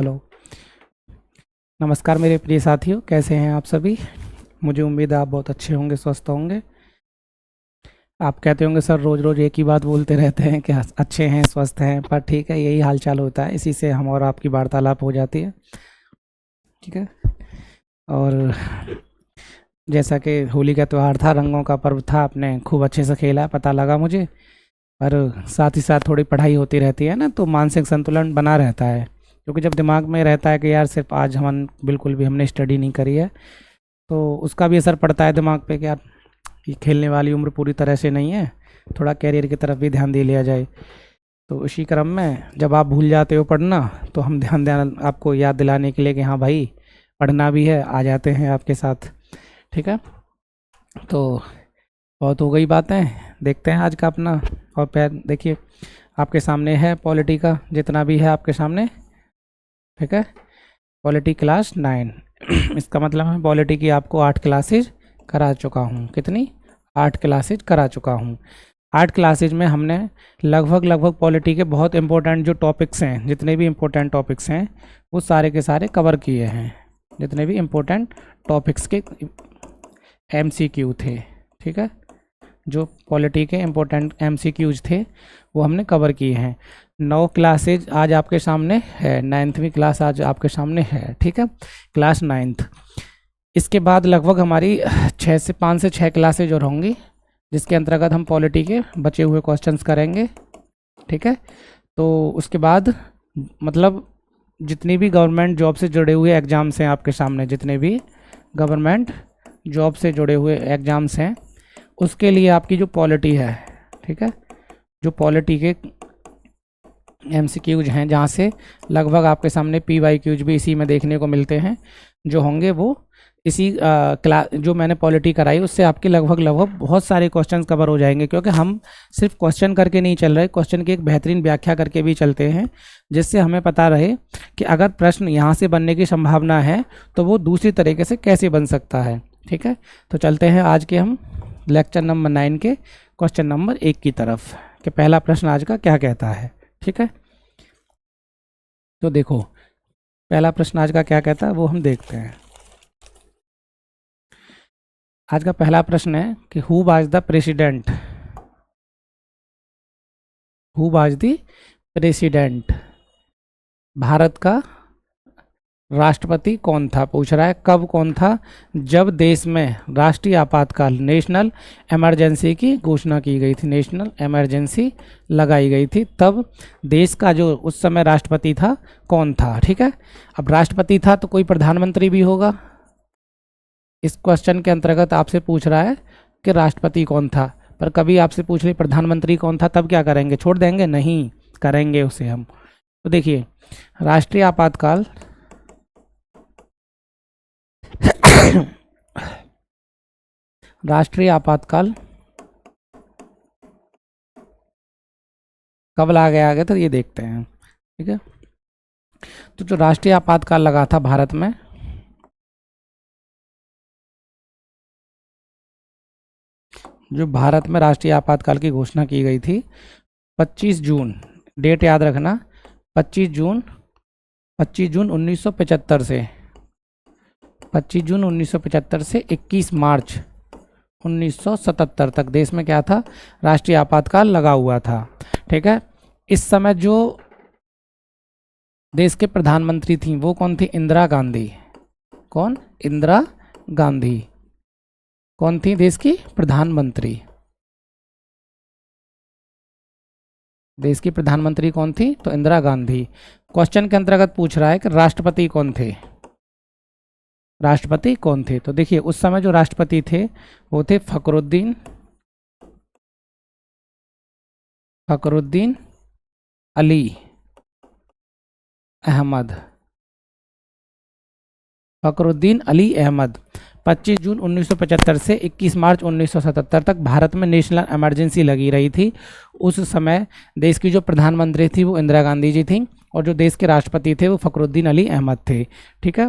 Hello, नमस्कार मेरे प्रिय साथियों, कैसे हैं आप सभी। मुझे उम्मीद है आप बहुत अच्छे होंगे, स्वस्थ होंगे। आप कहते होंगे सर रोज़ रोज़ एक ही बात बोलते रहते हैं कि अच्छे हैं, स्वस्थ हैं, पर ठीक है, यही हालचाल होता है, इसी से हम और आपकी वार्तालाप हो जाती है। ठीक है। और जैसा कि होली का त्यौहार था, रंगों का पर्व था, आपने खूब अच्छे से खेला, पता लगा मुझे। पर साथ ही साथ थोड़ी पढ़ाई होती रहती है ना, तो मानसिक संतुलन बना रहता है। क्योंकि जब दिमाग में रहता है कि यार सिर्फ आज हम बिल्कुल भी हमने स्टडी नहीं करी है, तो उसका भी असर पड़ता है दिमाग पे कि यार ये खेलने वाली उम्र पूरी तरह से नहीं है, थोड़ा कैरियर की तरफ भी ध्यान दे लिया जाए। तो इसी क्रम में जब आप भूल जाते हो पढ़ना, तो हम ध्यान ध्यान आपको याद दिलाने के लिए कि हाँ भाई पढ़ना भी है, आ जाते हैं आपके साथ। ठीक है। तो बहुत हो गई बातें, देखते हैं आज का अपना। और पैर देखिए, आपके सामने है पॉलिटी का जितना भी है आपके सामने। ठीक है। पॉलिटी क्लास 9 इसका मतलब है पॉलिटी की आपको 8 क्लासेज करा चुका हूँ। कितनी? 8 क्लासेज करा चुका हूँ। 8 क्लासेज में हमने लगभग पॉलिटी के बहुत इंपॉर्टेंट जो टॉपिक्स हैं, जितने भी इम्पोर्टेंट टॉपिक्स हैं, वो सारे के सारे कवर किए हैं। जितने भी इम्पोर्टेंट टॉपिक्स के MCQ थे, ठीक है, जो पॉलिटी के इम्पोर्टेंट MCQs थे वो हमने कवर किए हैं। 9 क्लासेज आज आपके सामने है, 9वीं क्लास आज आपके सामने है। ठीक है, क्लास 9th। इसके बाद लगभग हमारी 5 से 6 क्लासेज और होंगी, जिसके अंतर्गत हम पॉलिटी के बचे हुए क्वेश्चंस करेंगे। ठीक है। तो उसके बाद मतलब जितनी भी गवर्नमेंट जॉब से जुड़े हुए एग्ज़ाम्स हैं आपके सामने, जितने भी गवर्नमेंट जॉब से जुड़े हुए एग्ज़ाम्स हैं, उसके लिए आपकी जो पॉलिटी है, ठीक है, जो पॉलिटी के MCQs हैं, जहाँ से लगभग आपके सामने PYQs भी इसी में देखने को मिलते हैं, जो होंगे वो इसी क्लास जो मैंने पॉलिटी कराई उससे आपके लगभग बहुत सारे क्वेश्चंस कवर हो जाएंगे। क्योंकि हम सिर्फ क्वेश्चन करके नहीं चल रहे, क्वेश्चन की एक बेहतरीन व्याख्या करके भी चलते हैं, जिससे हमें पता रहे कि अगर प्रश्न यहाँ से बनने की संभावना है तो वो दूसरी तरीके से कैसे बन सकता है। ठीक है। तो चलते हैं आज के हम लेक्चर नंबर 9 के क्वेश्चन नंबर 1 की तरफ, कि पहला प्रश्न आज का क्या कहता है। ठीक है। तो देखो, पहला प्रश्न आज का क्या कहता है वो हम देखते हैं। आज का पहला प्रश्न है कि who was the president, who was the president, Bharat का राष्ट्रपति कौन था, पूछ रहा है। कब कौन था? जब देश में राष्ट्रीय आपातकाल, नेशनल इमरजेंसी की घोषणा की गई थी, नेशनल इमरजेंसी लगाई गई थी, तब देश का जो उस समय राष्ट्रपति था कौन था। ठीक है। अब राष्ट्रपति था तो कोई प्रधानमंत्री भी होगा। इस क्वेश्चन के अंतर्गत आपसे पूछ रहा है कि राष्ट्रपति कौन था, पर कभी आपसे पूछ रही प्रधानमंत्री कौन था, तब क्या करेंगे? छोड़ देंगे? नहीं, करेंगे उसे हम। तो देखिए, राष्ट्रीय आपातकाल राष्ट्रीय आपातकाल कब ला गया आगे, तो ये देखते हैं। ठीक है। तो जो राष्ट्रीय आपातकाल लगा था भारत में, जो भारत में राष्ट्रीय आपातकाल की घोषणा की गई थी 25 जून, डेट याद रखना, 25 जून 1975 से, 25 जून 1975 से 21 मार्च 1977 तक देश में क्या था? राष्ट्रीय आपातकाल लगा हुआ था। ठीक है। इस समय जो देश के प्रधानमंत्री थी वो कौन थी? इंदिरा गांधी। कौन? इंदिरा गांधी। कौन थी देश की प्रधानमंत्री? देश की प्रधानमंत्री कौन थी? तो इंदिरा गांधी। क्वेश्चन के अंतर्गत पूछ रहा है कि राष्ट्रपति कौन थे, राष्ट्रपति कौन थे। तो देखिए, उस समय जो राष्ट्रपति थे वो थे फखरुद्दीन अली अहमद। फखरुद्दीन अली अहमद। 25 जून 1975 से 21 मार्च 1977 तक भारत में नेशनल इमरजेंसी लगी रही थी। उस समय देश की जो प्रधानमंत्री थी वो इंदिरा गांधी जी थी, और जो देश के राष्ट्रपति थे वो फखरुद्दीन अली अहमद थे। ठीक है।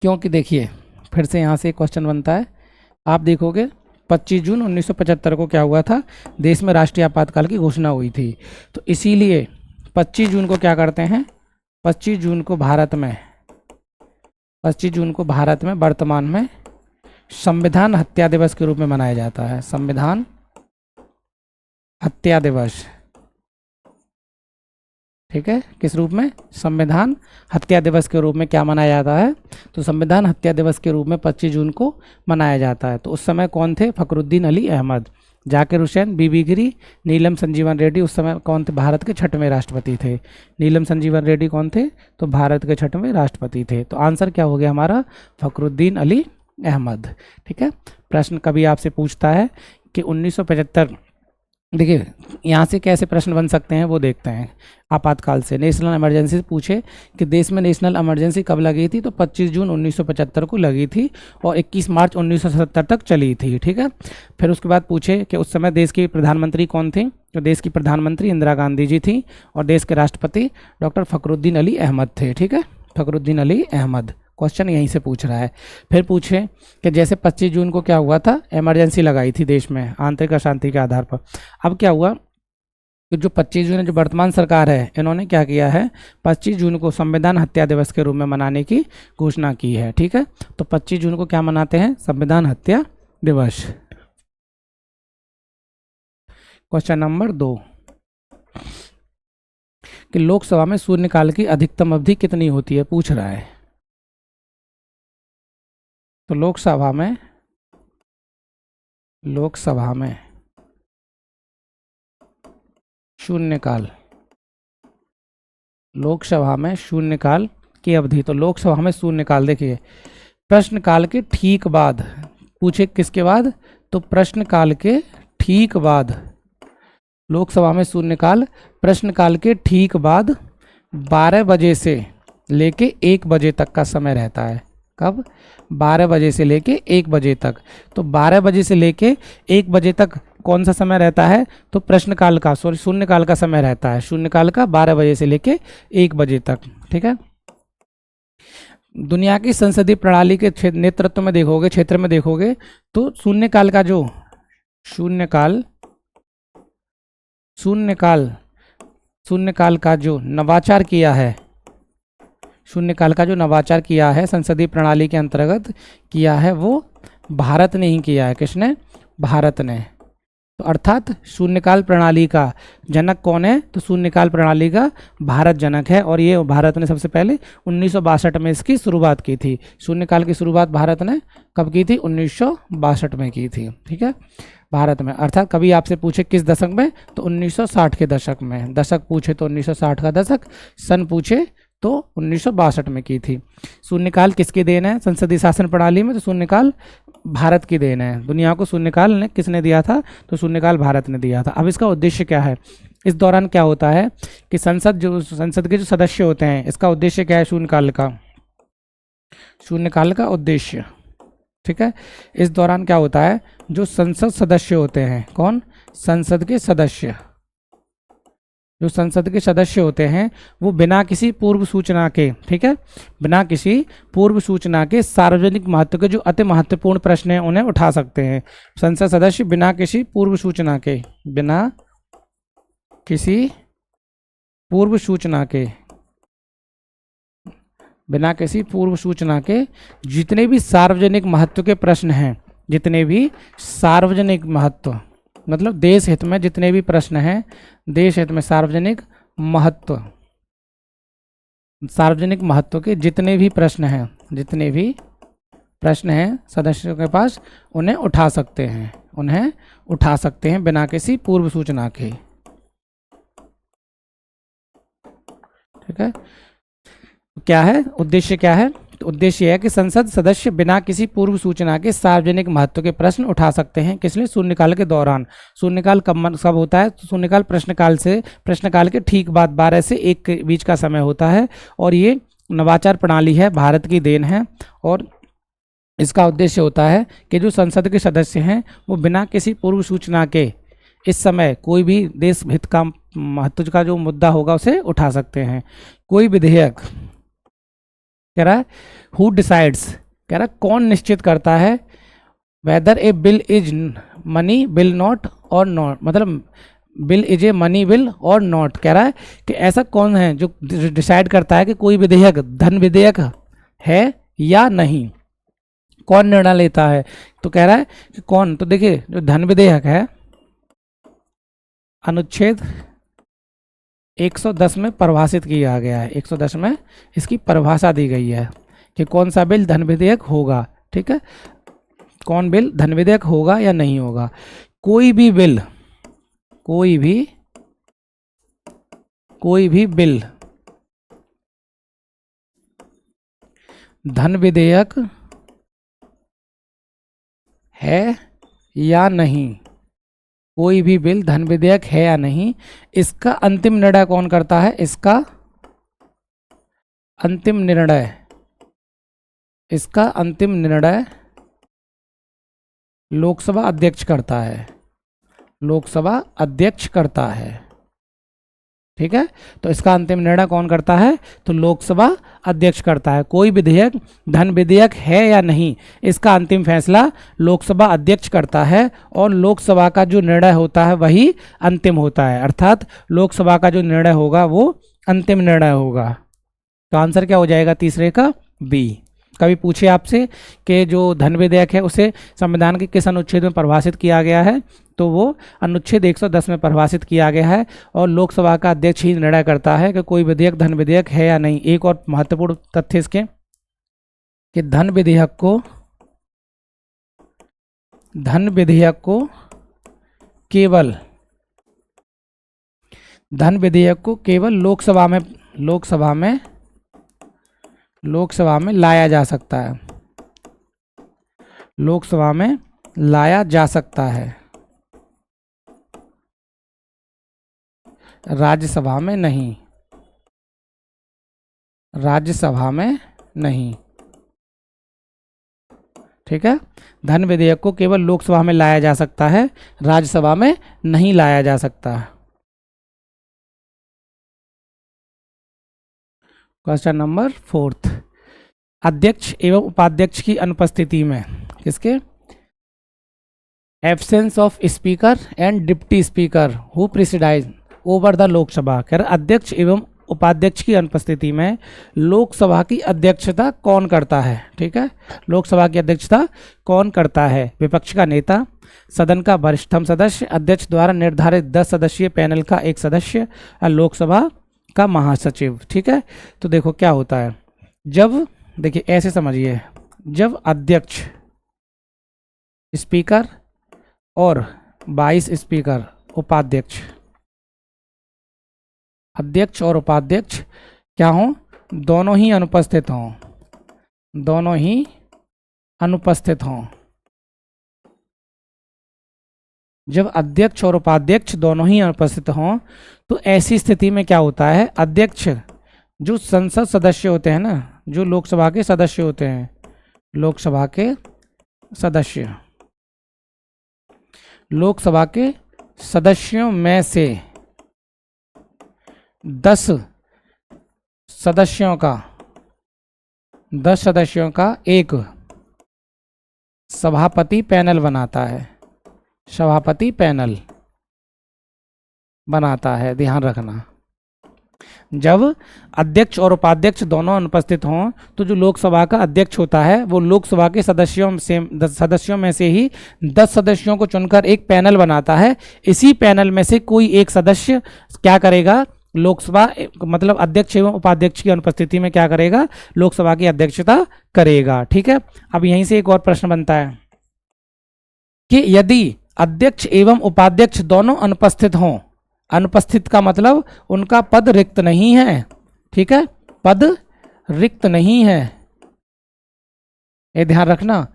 क्योंकि देखिए, फिर से यहाँ से क्वेश्चन बनता है, आप देखोगे 25 जून 1975 को क्या हुआ था? देश में राष्ट्रीय आपातकाल की घोषणा हुई थी। तो इसीलिए 25 जून को क्या करते हैं? 25 जून को भारत में 25 जून को भारत में वर्तमान में संविधान हत्या दिवस के रूप में मनाया जाता है। संविधान हत्या दिवस, ठीक है, किस रूप में? संविधान हत्या दिवस के रूप में क्या मनाया जाता है? तो संविधान हत्या दिवस के रूप में 25 जून को मनाया जाता है। तो उस समय कौन थे? फखरुद्दीन अली अहमद, जाकिर हुसैन, बीबी गिरी, नीलम संजीवन रेड्डी। उस समय कौन थे? भारत के 6वें राष्ट्रपति थे। नीलम संजीवन रेड्डी कौन थे? तो भारत के 6वें राष्ट्रपति थे। तो आंसर क्या हो गया हमारा? फखरुद्दीन अली अहमद। ठीक है, प्रश्न कभी आपसे पूछता है कि 1975, देखिए यहाँ से कैसे प्रश्न बन सकते हैं वो देखते हैं। आपातकाल से नेशनल इमरजेंसी से पूछे कि देश में नेशनल इमरजेंसी कब लगी थी, तो 25 जून 1975 को लगी थी और 21 मार्च 1977 तक चली थी। ठीक है, फिर उसके बाद पूछे कि उस समय देश की प्रधानमंत्री कौन थी, तो देश की प्रधानमंत्री इंदिरा गांधी जी थी और देश के राष्ट्रपति डॉक्टर फखरुद्दीन अली अहमद थे। ठीक है, फखरुद्दीन अली अहमद, क्वेश्चन यहीं से पूछ रहा है। फिर पूछे कि जैसे 25 जून को क्या हुआ था, इमरजेंसी लगाई थी देश में आंतरिक अशांति के आधार पर। अब क्या हुआ कि जो 25 जून जो वर्तमान सरकार है, इन्होंने क्या किया है, 25 जून को संविधान हत्या दिवस के रूप में मनाने की घोषणा की है। ठीक है, तो 25 जून को क्या मनाते हैं? संविधान हत्या दिवस। क्वेश्चन नंबर 2 कि लोकसभा में शून्यकाल की अधिकतम अवधि कितनी होती है, पूछ रहा है। तो लोकसभा में शून्यकाल, लोकसभा में शून्यकाल की अवधि, तो लोकसभा में शून्यकाल, देखिए प्रश्नकाल के ठीक बाद, पूछे किसके बाद, तो प्रश्नकाल के ठीक बाद, लोकसभा में शून्यकाल प्रश्नकाल के ठीक बाद 12 बजे से लेके 1 बजे तक का समय रहता है। कब? 12 बजे से लेके 1 बजे तक। तो 12 बजे से लेके 1 बजे तक कौन सा समय रहता है, तो प्रश्नकाल का, सॉरी शून्यकाल का समय रहता है। शून्यकाल का 12 बजे से लेके 1 बजे तक। ठीक है, दुनिया की संसदीय प्रणाली के नेतृत्व में देखोगे, क्षेत्र में देखोगे, तो शून्यकाल का जो नवाचार किया है, शून्यकाल का जो नवाचार किया है संसदीय प्रणाली के अंतर्गत किया है, वो भारत ने ही किया है। किसने? भारत ने। तो अर्थात शून्यकाल प्रणाली का जनक कौन है, तो शून्यकाल प्रणाली का भारत जनक है। और ये भारत ने सबसे पहले 1962 में इसकी शुरुआत की थी। शून्यकाल की शुरुआत भारत ने कब की थी? 1962 में की थी। ठीक है, भारत में। अर्थात कभी आपसे पूछे किस दशक में, तो 1960 के दशक में। दशक पूछे तो 1960 का दशक, सन पूछे तो 1962 में की थी। शून्यकाल किसकी देन है संसदीय शासन प्रणाली में, तो शून्यकाल भारत की देन है। दुनिया को शून्यकाल ने किसने दिया था, तो शून्यकाल भारत ने दिया था। अब इसका उद्देश्य क्या है, इस दौरान क्या होता है कि संसद के जो सदस्य होते हैं, इसका उद्देश्य क्या है शून्यकाल का उद्देश्य। ठीक है, इस दौरान क्या होता है, जो संसद सदस्य होते हैं, कौन? संसद के सदस्य, जो संसद के सदस्य होते हैं, वो बिना किसी पूर्व सूचना के, ठीक है, बिना किसी पूर्व सूचना के सार्वजनिक महत्व के जो अति महत्वपूर्ण प्रश्न हैं उन्हें उठा सकते हैं। संसद सदस्य बिना किसी पूर्व सूचना के, बिना किसी पूर्व सूचना के, बिना किसी पूर्व सूचना के जितने भी सार्वजनिक महत्व के प्रश्न हैं, जितने भी सार्वजनिक महत्व, मतलब देश हित में जितने भी प्रश्न हैं, देश हित में सार्वजनिक महत्व के जितने भी प्रश्न हैं सदस्यों के पास, उन्हें उठा सकते हैं बिना किसी पूर्व सूचना के। ठीक है, क्या है उद्देश्य, क्या है, तो उद्देश्य है कि संसद सदस्य बिना किसी पूर्व सूचना के सार्वजनिक महत्व के प्रश्न उठा सकते हैं। किस लिए? शून्यकाल के दौरान। शून्यकाल कब होता है, तो शून्यकाल प्रश्नकाल के ठीक बाद 12 से 1 के बीच का समय होता है। और ये नवाचार प्रणाली है, भारत की देन है। और इसका उद्देश्य होता है कि जो संसद के सदस्य हैं वो बिना किसी पूर्व सूचना के इस समय कोई भी देश हित का महत्व का जो मुद्दा होगा उसे उठा सकते हैं। कोई विधेयक, कह रहा है हु डिसाइड्स, कह रहा है कौन निश्चित करता है, whether a bill is money bill not or not, मतलब bill is a money bill or not, कह रहा है कि ऐसा कौन है जो डिसाइड करता है कि कोई विधेयक धन विधेयक है या नहीं, कौन निर्णय लेता है। तो कह रहा है कि कौन, तो देखिए जो धन विधेयक है अनुच्छेद 110 में परिभाषित किया गया है, 110 में इसकी परिभाषा दी गई है कि कौन सा बिल धन विधेयक होगा। ठीक है, कौन बिल धन विधेयक होगा या नहीं होगा। कोई भी बिल धन विधेयक है या नहीं, कोई भी बिल धन विधेयक है या नहीं, इसका अंतिम निर्णय कौन करता है। इसका अंतिम निर्णय लोकसभा अध्यक्ष करता है, लोकसभा अध्यक्ष करता है। ठीक है, तो इसका अंतिम निर्णय कौन करता है, तो लोकसभा अध्यक्ष करता है। कोई विधेयक धन विधेयक है या नहीं, इसका अंतिम फैसला लोकसभा अध्यक्ष करता है और लोकसभा का जो निर्णय होता है वही अंतिम होता है, अर्थात लोकसभा का जो निर्णय होगा वो अंतिम निर्णय होगा। तो आंसर क्या हो जाएगा तीसरे का, बी। कभी पूछे आपसे कि जो धन विधेयक है उसे संविधान के किस अनुच्छेद में परिभाषित किया गया है, तो वो अनुच्छेद 110 में परिभाषित किया गया है और लोकसभा का अध्यक्ष ही निर्णय करता है कि कोई विधेयक धन विधेयक है या नहीं। एक और महत्वपूर्ण तथ्य इसके कि धन विधेयक को केवल लोकसभा में लाया जा सकता है, लोकसभा में लाया जा सकता है, राज्यसभा में नहीं, राज्यसभा में नहीं। ठीक है, धन विधेयक को केवल लोकसभा में लाया जा सकता है, राज्यसभा में नहीं लाया जा सकता। क्वेश्चन नंबर 4, अध्यक्ष एवं उपाध्यक्ष की अनुपस्थिति में, किसके, absence of speaker and deputy speaker who presides over the Lok Sabha. कह रहे अध्यक्ष एवं उपाध्यक्ष की अनुपस्थिति में लोकसभा की अध्यक्षता कौन करता है। ठीक है, लोकसभा की अध्यक्षता कौन करता है, विपक्ष का नेता, सदन का वरिष्ठतम सदस्य, अध्यक्ष द्वारा निर्धारित 10 सदस्यीय पैनल का एक सदस्य, और लोकसभा का महासचिव। ठीक है, तो देखो क्या होता है, जब देखिए ऐसे समझिए, जब अध्यक्ष, स्पीकर और 22 स्पीकर, उपाध्यक्ष, अध्यक्ष और उपाध्यक्ष क्या हों, दोनों ही अनुपस्थित हों, दोनों ही अनुपस्थित हों। जब अध्यक्ष और उपाध्यक्ष दोनों ही अनुपस्थित हों तो ऐसी स्थिति में क्या होता है, अध्यक्ष जो संसद सदस्य होते हैं ना, जो लोकसभा के सदस्य होते हैं, लोकसभा के सदस्य, लोकसभा के सदस्यों में से 10 सदस्यों का एक सभापति पैनल बनाता है, सभापति पैनल बनाता है। ध्यान रखना, जब अध्यक्ष और उपाध्यक्ष दोनों अनुपस्थित हों तो जो लोकसभा का अध्यक्ष होता है वो लोकसभा के सदस्यों में से ही 10 सदस्यों को चुनकर एक पैनल बनाता है। इसी पैनल में से कोई एक सदस्य क्या करेगा, लोकसभा मतलब अध्यक्ष एवं उपाध्यक्ष की अनुपस्थिति में क्या करेगा, लोकसभा की अध्यक्षता करेगा। ठीक है, अब यहीं से एक और प्रश्न बनता है कि यदि अध्यक्ष एवं उपाध्यक्ष दोनों अनुपस्थित हों, अनुपस्थित का मतलब उनका पद रिक्त नहीं है। ठीक है, पद रिक्त नहीं है, ये ध्यान रखना,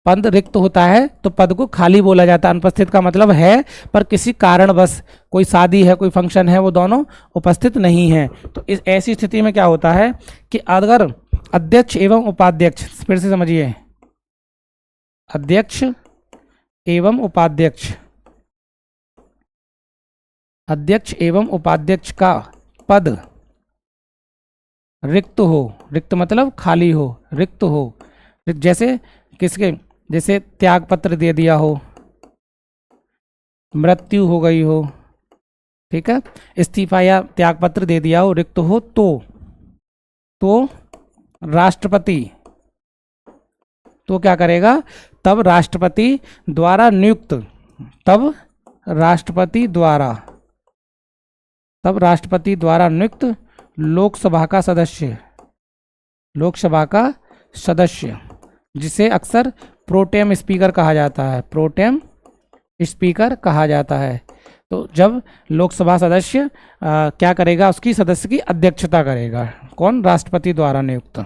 पद रिक्त होता है तो पद को खाली बोला जाता है। अनुपस्थित का मतलब है पर किसी कारणवश, कोई शादी है, कोई फंक्शन है, वो दोनों उपस्थित नहीं है। तो इस ऐसी स्थिति में क्या होता है कि अगर अध्यक्ष एवं उपाध्यक्ष, फिर से समझिए, अध्यक्ष एवं उपाध्यक्ष, अध्यक्ष एवं उपाध्यक्ष का पद रिक्त हो, रिक्त मतलब खाली हो, रिक्त हो, जैसे किसके, जैसे त्याग पत्र दे दिया हो, मृत्यु हो गई हो, ठीक है, इस्तीफा या त्यागपत्र दे दिया हो, रिक्त हो, तो राष्ट्रपति, तो क्या करेगा, तब राष्ट्रपति द्वारा नियुक्त, तब राष्ट्रपति द्वारा नियुक्त लोकसभा का सदस्य, जिसे अक्सर प्रोटेम स्पीकर कहा जाता है, तो जब लोकसभा सदस्य क्या करेगा, उसकी सदस्य की अध्यक्षता करेगा, कौन, राष्ट्रपति द्वारा नियुक्त,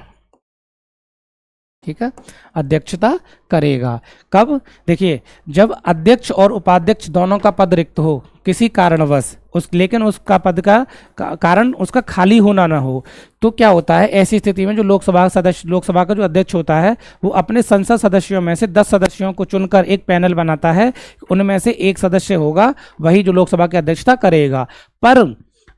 ठीक है, अध्यक्षता करेगा। कब, देखिए, जब अध्यक्ष और उपाध्यक्ष दोनों का पद रिक्त हो किसी कारणवश, लेकिन उसका पद का कारण उसका खाली होना ना हो, तो क्या होता है, ऐसी स्थिति में जो लोकसभा का जो अध्यक्ष होता है, वो अपने संसद सदस्यों में से 10 सदस्यों को चुनकर एक पैनल बनाता है, उनमें से एक सदस्य होगा वही जो लोकसभा की अध्यक्षता करेगा। पर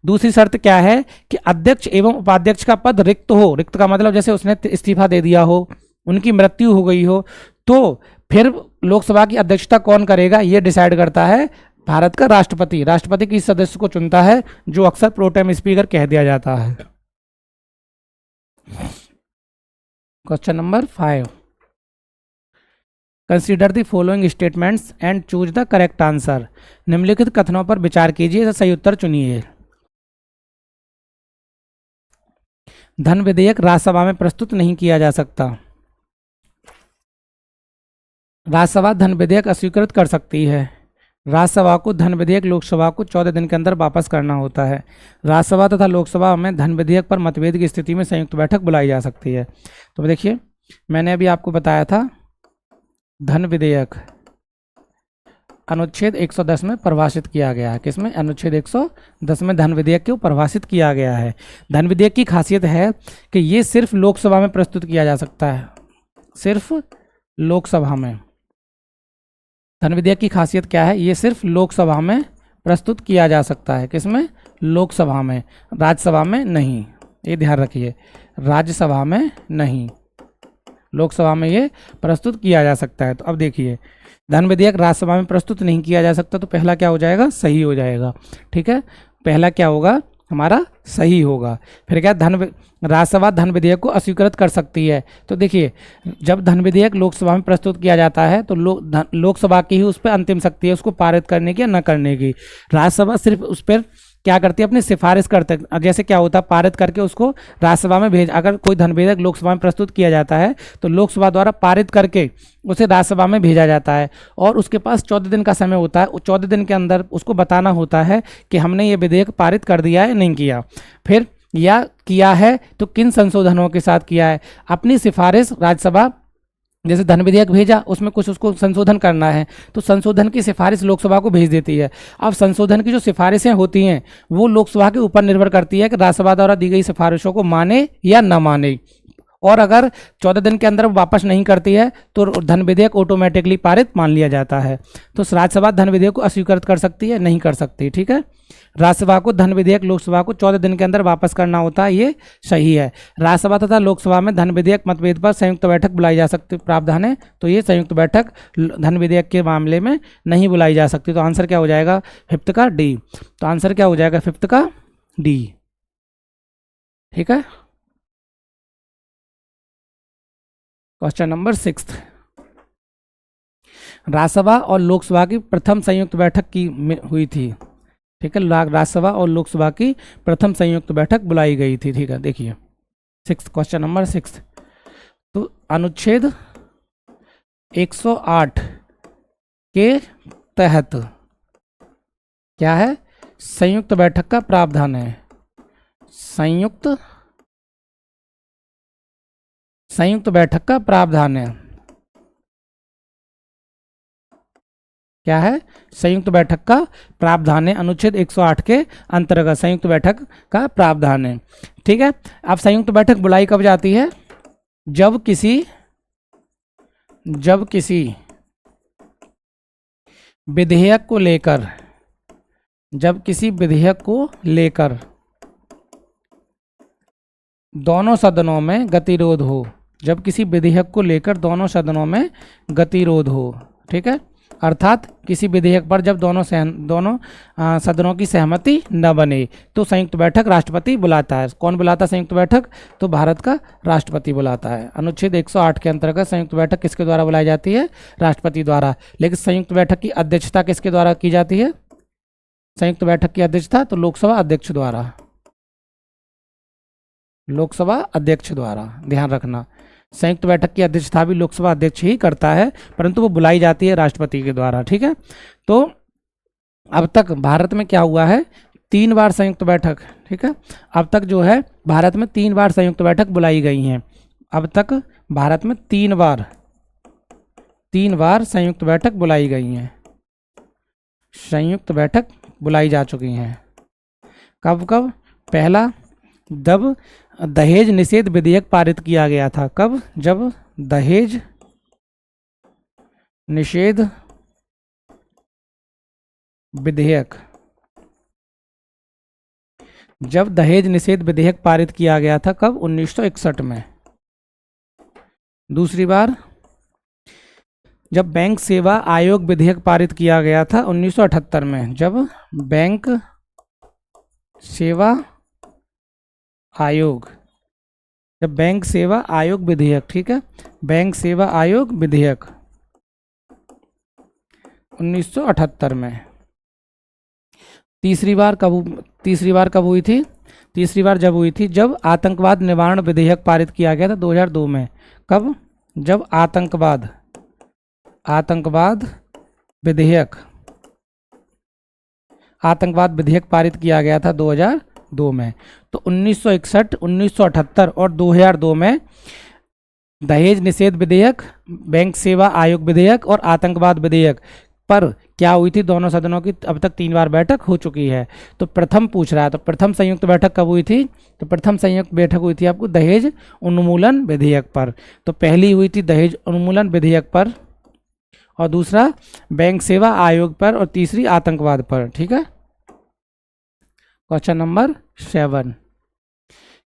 दूसरी शर्त क्या है कि अध्यक्ष एवं उपाध्यक्ष का पद रिक्त हो, रिक्त का मतलब जैसे उसने इस्तीफा दे दिया हो, उनकी मृत्यु हो गई हो, तो फिर लोकसभा की अध्यक्षता कौन करेगा, ये डिसाइड करता है भारत का राष्ट्रपति किस सदस्य को चुनता है, जो अक्सर प्रोटेम स्पीकर कह दिया जाता है। Question number 5, consider the following statements and choose the correct answer. निम्नलिखित कथनों पर विचार कीजिए, सही उत्तर चुनिए। धन विधेयक राज्यसभा में प्रस्तुत नहीं किया जा सकता। राज्यसभा धन विधेयक अस्वीकृत कर सकती है। राज्यसभा को धन विधेयक लोकसभा को 14 दिन के अंदर वापस करना होता है। राज्यसभा तथा लोकसभा में धन विधेयक पर मतभेद की स्थिति में संयुक्त बैठक बुलाई जा सकती है। तो देखिए, मैंने अभी आपको बताया था, धन विधेयक अनुच्छेद 110 में परिभाषित किया गया है। किसमें, अनुच्छेद 110 में धन विधेयक को परिभाषित किया गया है। धन विधेयक की खासियत है कि ये सिर्फ लोकसभा में प्रस्तुत किया जा सकता है, सिर्फ लोकसभा में। धन विधेयक की खासियत क्या है, ये सिर्फ लोकसभा में प्रस्तुत किया जा सकता है। किसमें, लोकसभा में, राज्यसभा में नहीं, ये ध्यान रखिए, राज्यसभा में नहीं, लोकसभा में ये प्रस्तुत किया जा सकता है। तो अब देखिए, धन विधेयक राज्यसभा में प्रस्तुत नहीं किया जा सकता, तो पहला क्या हो जाएगा, सही हो जाएगा। ठीक है, पहला क्या होगा, हमारा सही होगा। फिर क्या, राज्यसभा धन विधेयक को अस्वीकृत कर सकती है। तो देखिए, जब धन विधेयक लोकसभा में प्रस्तुत किया जाता है तो लोकसभा की ही उस पर अंतिम शक्ति है उसको पारित करने की या न करने की। राज्यसभा सिर्फ उस पर क्या करती है, अपनी सिफारिश करते हैं। जैसे क्या होता है, पारित करके उसको राज्यसभा में अगर कोई धन विधेयक लोकसभा में प्रस्तुत किया जाता है तो लोकसभा द्वारा पारित करके उसे राज्यसभा में भेजा जाता है, और उसके पास 14 दिन का समय होता है। 14 दिन के अंदर उसको बताना होता है कि हमने ये विधेयक पारित कर दिया है, नहीं किया, फिर या किया है तो किन संशोधनों के साथ किया है। अपनी सिफारिश राज्यसभा, जैसे धन विधेयक भेजा, उसमें कुछ उसको संशोधन करना है, तो संशोधन की सिफारिश लोकसभा को भेज देती है। अब संशोधन की जो सिफारिशें होती हैं वो लोकसभा के ऊपर निर्भर करती है कि राज्यसभा द्वारा दी गई सिफारिशों को माने या न माने, और अगर 14 दिन के अंदर वापस नहीं करती है तो धन विधेयक ऑटोमेटिकली पारित मान लिया जाता है। तो राज्यसभा धन विधेयक को अस्वीकृत कर सकती है, नहीं कर सकती। ठीक है, राज्यसभा को धन विधेयक लोकसभा को 14 दिन के अंदर वापस करना होता है, ये सही है। राज्यसभा तथा लोकसभा में धन विधेयक मतभेद पर संयुक्त बैठक बुलाई जा सकती, प्रावधान है, तो ये संयुक्त बैठक धन विधेयक के मामले में नहीं बुलाई जा सकती। तो आंसर क्या हो जाएगा, 5th का डी। तो आंसर क्या हो जाएगा, 5th का डी। ठीक है, क्वेश्चन नंबर 6, राज्यसभा और लोकसभा की प्रथम संयुक्त बैठक की हुई थी। ठीक है, राज्यसभा और लोकसभा की प्रथम संयुक्त बैठक बुलाई गई थी। ठीक है, देखिए 6, क्वेश्चन नंबर 6, तो अनुच्छेद 108 के तहत क्या है, संयुक्त बैठक का प्रावधान है। संयुक्त बैठक का प्रावधान है, क्या है, संयुक्त बैठक का प्रावधान है। अनुच्छेद 108 के अंतर्गत संयुक्त बैठक का प्रावधान है। ठीक है, अब संयुक्त बैठक बुलाई कब जाती है, जब किसी विधेयक को लेकर दोनों सदनों में गतिरोध हो, जब किसी विधेयक को लेकर दोनों सदनों में गतिरोध हो। ठीक है, अर्थात किसी विधेयक पर जब दोनों सदनों की सहमति न बने तो संयुक्त बैठक राष्ट्रपति बुलाता है। कौन बुलाता है संयुक्त बैठक? तो भारत का राष्ट्रपति बुलाता है। अनुच्छेद 108 के अंतर्गत संयुक्त बैठक किसके द्वारा बुलाई जाती है? राष्ट्रपति द्वारा। लेकिन संयुक्त बैठक की अध्यक्षता किसके द्वारा की जाती है? संयुक्त बैठक की अध्यक्षता तो लोकसभा अध्यक्ष द्वारा, लोकसभा अध्यक्ष द्वारा, ध्यान रखना। संयुक्त बैठक की अध्यक्षता भी लोकसभा अध्यक्ष ही करता है, परंतु वो बुलाई जाती है राष्ट्रपति के द्वारा। ठीक है, तो अब तक भारत में क्या हुआ है? 3 बार संयुक्त बैठक। ठीक है, अब तक जो है भारत में 3 बार संयुक्त बैठक बुलाई गई हैं। अब तक भारत में 3 बार संयुक्त बैठक बुलाई गई हैं, संयुक्त बैठक बुलाई जा चुकी हैं। कब कब? पहला, जब दहेज निषेध विधेयक पारित किया गया था। कब? जब दहेज निषेध विधेयक, जब दहेज निषेध विधेयक पारित किया गया था। कब? 1961 में। दूसरी बार, जब बैंक सेवा आयोग विधेयक पारित किया गया था 1978 में। जब बैंक सेवा आयोग, जब बैंक सेवा आयोग विधेयक, ठीक है, बैंक सेवा आयोग विधेयक 1978 में। तीसरी बार कब हुई थी? तीसरी बार जब हुई थी जब आतंकवाद निवारण विधेयक पारित किया गया था 2002 में। कब? जब आतंकवाद विधेयक पारित किया गया था 2002 में। तो 1961, 1978 और 2002 में दहेज निषेध विधेयक, बैंक सेवा आयोग विधेयक और आतंकवाद विधेयक पर क्या हुई थी? दोनों सदनों की अब तक 3 बार बैठक हो चुकी है। तो प्रथम पूछ रहा है, तो प्रथम संयुक्त बैठक कब हुई थी? तो प्रथम संयुक्त बैठक हुई थी आपको दहेज उन्मूलन विधेयक पर। तो पहली हुई थी दहेज उन्मूलन विधेयक पर, और दूसरा बैंक सेवा आयोग पर, और तीसरी आतंकवाद पर। ठीक है, question number 7,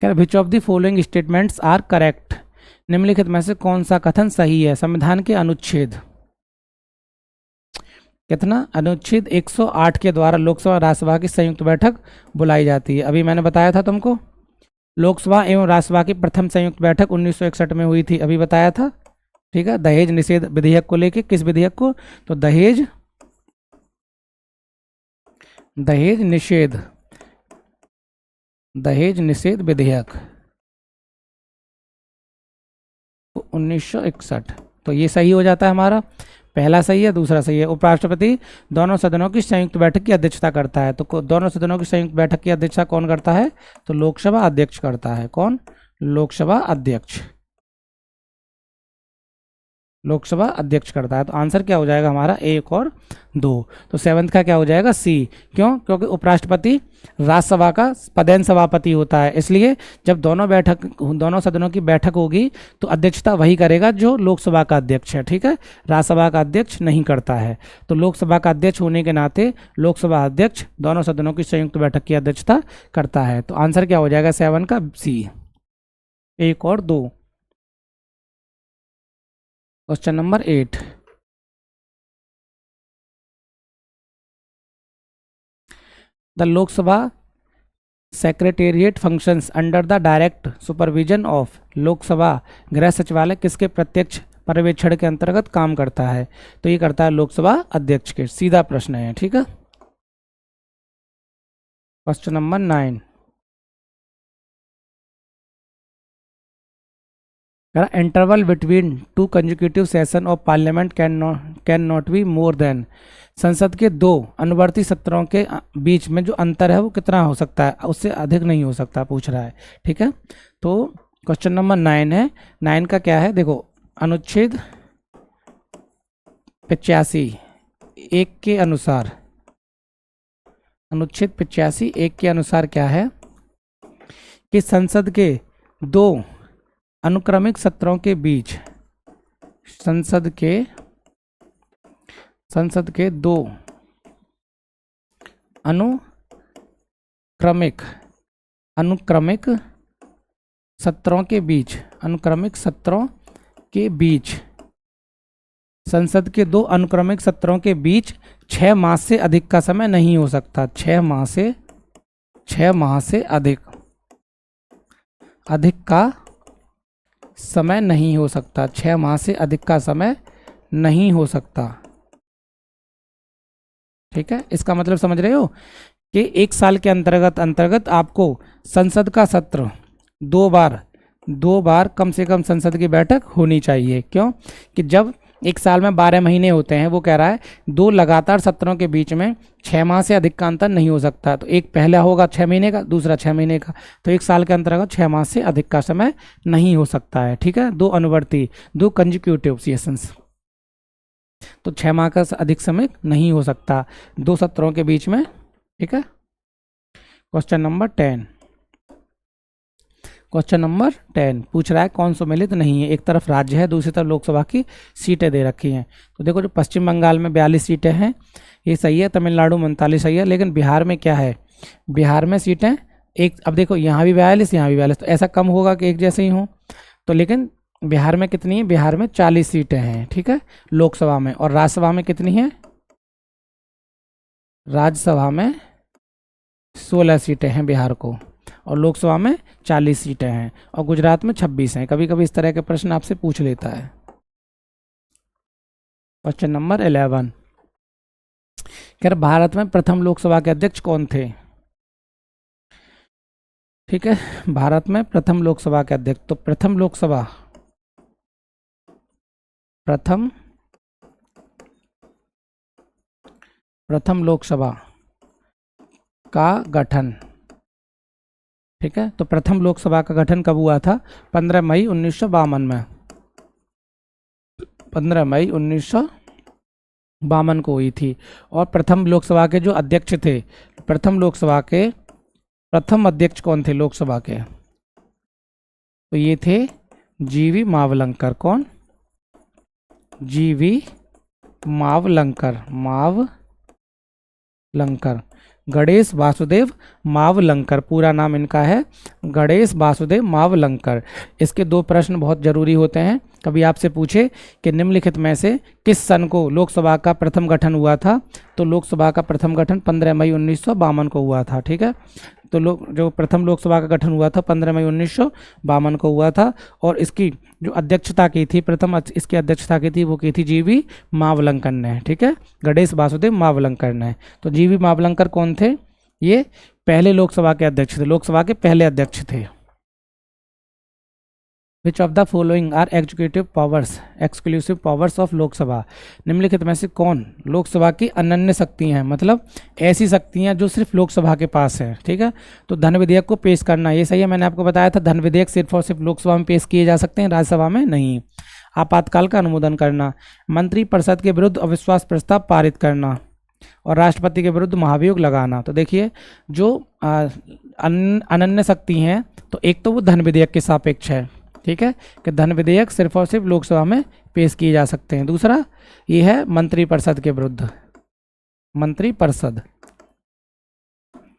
which of the following statements are correct? निम्नलिखित में से कौन सा कथन सही है? संविधान के अनुच्छेद कितना? अनुच्छेद 108 के द्वारा लोकसभा राज्यसभा की संयुक्त बैठक बुलाई जाती है। अभी मैंने बताया था तुमको, लोकसभा एवं राज्यसभा की प्रथम संयुक्त बैठक 1961 में हुई थी, अभी बताया था। ठीक है, दहेज निषेध विधेयक को लेके। किस विधेयक को? तो दहेज निषेध विधेयक 1961। तो ये सही हो जाता है हमारा, पहला सही है, दूसरा सही है। उपराष्ट्रपति दोनों सदनों की संयुक्त बैठक की अध्यक्षता करता है। तो दोनों सदनों की संयुक्त बैठक की अध्यक्षता कौन करता है? तो लोकसभा अध्यक्ष करता है। कौन? लोकसभा अध्यक्ष करता है। तो आंसर क्या हो जाएगा हमारा? 1 और 2। तो 7th का क्या हो जाएगा? सी। क्यों? क्योंकि उपराष्ट्रपति राज्यसभा का पदेन सभापति होता है, इसलिए जब दोनों सदनों की बैठक होगी तो अध्यक्षता वही करेगा जो लोकसभा का अध्यक्ष है। ठीक है, राज्यसभा का अध्यक्ष नहीं करता है। तो लोकसभा का अध्यक्ष होने के नाते लोकसभा अध्यक्ष दोनों सदनों की संयुक्त बैठक की अध्यक्षता करता है। तो आंसर क्या हो जाएगा 7 का? सी, 1 और 2। Question number 8, the Lok Sabha secretariat functions under the direct supervision of Lok Sabha गृह सचिवालय किसके प्रत्यक्ष पर्यवेक्षण के अंतर्गत काम करता है? तो ये करता है लोकसभा अध्यक्ष के। सीधा प्रश्न है। ठीक है, question number 9, interval between 2 consecutive session of parliament can not be more than. संसद के 2 अनुवर्ती सत्रों के बीच में जो अंतर है वो कितना हो सकता है? उससे अधिक नहीं हो सकता, पूछ रहा है। ठीक है, तो क्वेश्चन नंबर 9 है। 9 का क्या है? देखो, अनुच्छेद 85 1 के अनुसार, अनुच्छेद 85 1 के अनुसार क्या है कि संसद के 2 अनुक्रमिक सत्रों के बीच, संसद के 2 अनुक्रमिक सत्रों के बीच संसद के दो अनुक्रमिक सत्रों के बीच 6 मास से अधिक का समय नहीं हो सकता। 6 माह से अधिक का समय नहीं हो सकता। 6 माह से अधिक का समय नहीं हो सकता। ठीक है, इसका मतलब समझ रहे हो कि 1 साल के अंतर्गत आपको संसद का सत्र दो बार कम से कम संसद की बैठक होनी चाहिए। क्यों? कि जब 1 साल में 12 महीने होते हैं, वो कह रहा है 2 लगातार सत्रों के बीच में 6 माह से अधिक का अंतर नहीं हो सकता। तो एक पहला होगा 6 महीने का, दूसरा 6 महीने का, तो 1 साल के अंतर्गत 6 माह से अधिक का समय नहीं हो सकता है। ठीक है, 2 अनुवर्ती, 2 कंजिक्यूटिव सेशंस, तो 6 माह का अधिक समय नहीं हो सकता 2 सत्रों के बीच में। ठीक है, क्वेश्चन नंबर 10 पूछ रहा है कौन सम्मिलित नहीं है। एक तरफ राज्य है, दूसरी तरफ लोकसभा की सीटें दे रखी हैं। तो देखो, जो पश्चिम बंगाल में 42 सीटें हैं, ये सही है। तमिलनाडु 39 सही है। लेकिन बिहार में क्या है? बिहार में सीटें एक, अब देखो यहाँ भी 42, यहाँ भी 42, तो ऐसा कम होगा कि एक जैसे ही हो। तो लेकिन बिहार में कितनी है? बिहार में 40 सीटें हैं। ठीक है, लोकसभा में। और राज्यसभा में कितनी है? राज्यसभा में 16 सीटें हैं बिहार को, और लोकसभा में 40 सीटें हैं, और गुजरात में 26 हैं। कभी कभी इस तरह के प्रश्न आपसे पूछ लेता है। क्वेश्चन नंबर 11, कह रहा भारत में प्रथम लोकसभा के अध्यक्ष कौन थे? ठीक है, भारत में प्रथम लोकसभा के अध्यक्ष, तो प्रथम लोकसभा का गठन। ठीक है, तो प्रथम लोकसभा का गठन कब हुआ था? 15 मई 1952 में। 15 मई 1952 को हुई थी। और प्रथम लोकसभा के जो अध्यक्ष थे, प्रथम लोकसभा के प्रथम अध्यक्ष कौन थे लोकसभा के? तो ये थे जीवी मावलंकर। कौन? जीवी मावलंकर। गणेश वासुदेव मावलंकर, पूरा नाम इनका है गणेश वासुदेव मावलंकर। इसके 2 प्रश्न बहुत जरूरी होते हैं। कभी आपसे पूछे कि निम्नलिखित में से किस सन को लोकसभा का प्रथम गठन हुआ था, तो लोकसभा का प्रथम गठन 15 मई 1952 को हुआ था। ठीक है, तो जो प्रथम लोकसभा का गठन हुआ था 15 मई 1952 को हुआ था। और इसकी जो अध्यक्षता की थी, इसकी अध्यक्षता की थी, वो की थी जीवी मावलंकर ने। ठीक है, गणेश वासुदेव मावलंकर ने। तो जीवी मावलंकर कौन थे? ये पहले लोकसभा के अध्यक्ष थे, लोकसभा के पहले अध्यक्ष थे। Which of the following are exclusive powers of Lok Sabha? निम्नलिखित में से कौन लोकसभा की अनन्य शक्तियां हैं, मतलब ऐसी शक्तियां जो सिर्फ लोकसभा के पास है। ठीक है, तो धन विधेयक को पेश करना, ये सही है। मैंने आपको बताया था धन विधेयक सिर्फ और सिर्फ लोकसभा में पेश किए जा सकते हैं, राज्यसभा में नहीं। आपातकाल का अनुमोदन करना, मंत्रिपरिषद के विरुद्ध अविश्वास प्रस्ताव पारित करना, और राष्ट्रपति के विरुद्ध महाभियोग लगाना। तो देखिए, जो अनन्य शक्ति हैं, तो एक तो वो धन विधेयक के सापेक्ष है। ठीक है, कि धन विधेयक सिर्फ और सिर्फ लोकसभा में पेश किए जा सकते हैं। दूसरा ये है मंत्रिपरिषद के विरुद्ध, मंत्रिपरिषद।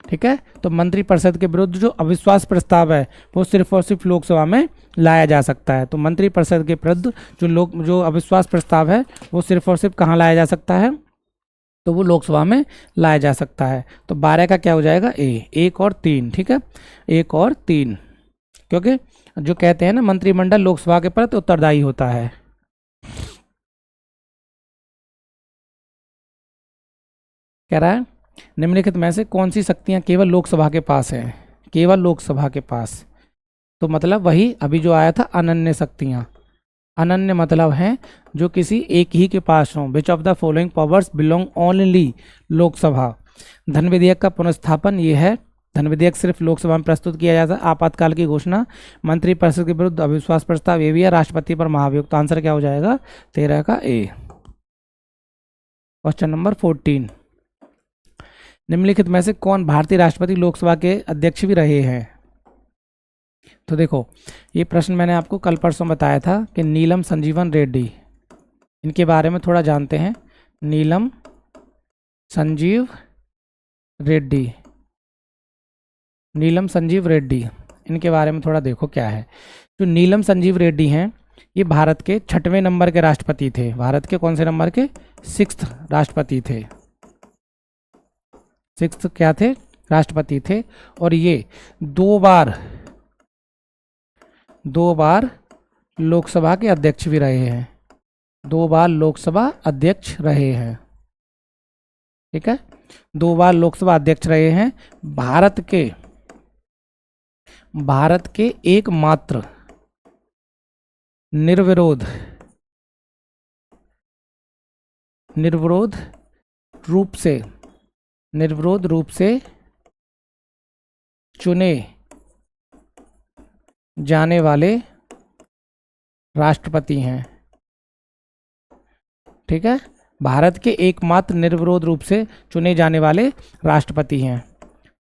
ठीक है, तो मंत्रिपरिषद के विरुद्ध जो अविश्वास प्रस्ताव है, वो सिर्फ और सिर्फ लोकसभा में लाया जा सकता है। तो मंत्रिपरिषद के विरुद्ध जो अविश्वास प्रस्ताव है, वो सिर्फ और सिर्फ कहाँ लाया जा सकता है? तो वो लोकसभा में लाया जा सकता है। तो 12 का क्या हो जाएगा? 1 और 3। ठीक है, 1 और 3, क्योंकि जो कहते हैं ना, मंत्रिमंडल लोकसभा के प्रति उत्तरदायी होता है। कह रहा है निम्नलिखित में से कौन सी शक्तियां केवल लोकसभा के पास हैं? केवल लोकसभा के पास, तो मतलब वही अभी जो आया था अनन्य शक्तियां। अनन्य मतलब है जो किसी एक ही के पास हों। विच of the following powers belong only Lok Sabha? धन विधेयक का पुनर्स्थापन ये है, धन विधेयक सिर्फ लोकसभा में प्रस्तुत किया जाता है। आपातकाल की घोषणा, मंत्रिपरिषद के विरुद्ध अविश्वास प्रस्ताव, ये भी है। राष्ट्रपति पर महाभियोग। तो आंसर क्या हो जाएगा? 13 का A। क्वेश्चन नंबर 14, निम्नलिखित में से कौन भारतीय राष्ट्रपति लोकसभा के अध्यक्ष भी रहे हैं? तो देखो, ये प्रश्न मैंने आपको कल परसों बताया था कि नीलम संजीवन रेड्डी, इनके बारे में थोड़ा जानते हैं। नीलम संजीव रेड्डी, नीलम संजीव रेड्डी, इनके बारे में थोड़ा देखो क्या है। जो नीलम संजीव रेड्डी हैं, ये भारत के 6वें नंबर के राष्ट्रपति थे। भारत के कौन से नंबर के? 6th राष्ट्रपति थे। 6th क्या थे? राष्ट्रपति थे। और ये दो बार लोकसभा के अध्यक्ष भी रहे हैं। 2 बार लोकसभा अध्यक्ष रहे हैं। ठीक है, 2 बार लोकसभा अध्यक्ष रहे हैं। भारत के एकमात्र निर्विरोध रूप से चुने जाने वाले राष्ट्रपति हैं। ठीक है, भारत के एकमात्र निर्विरोध रूप से चुने जाने वाले राष्ट्रपति हैं।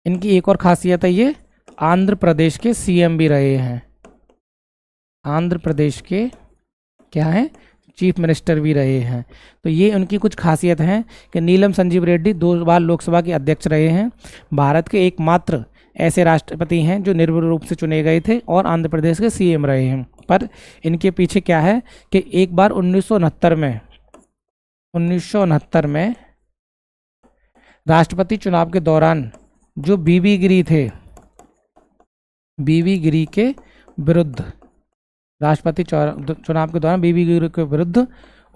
इनकी एक और खासियत है, ये आंध्र प्रदेश के सीएम भी रहे हैं। आंध्र प्रदेश के क्या हैं? चीफ मिनिस्टर भी रहे हैं। तो ये उनकी कुछ खासियत हैं कि नीलम संजीव रेड्डी 2 बार लोकसभा के अध्यक्ष रहे हैं, भारत के एकमात्र ऐसे राष्ट्रपति हैं जो निर्विरोध रूप से चुने गए थे, और आंध्र प्रदेश के सीएम रहे हैं। पर इनके पीछे क्या है कि एक बार 1969 में राष्ट्रपति चुनाव के दौरान जो बीबी गिरी थे, बीबी गिरी के विरुद्ध, राष्ट्रपति चुनाव के दौरान बीबी गिरी के विरुद्ध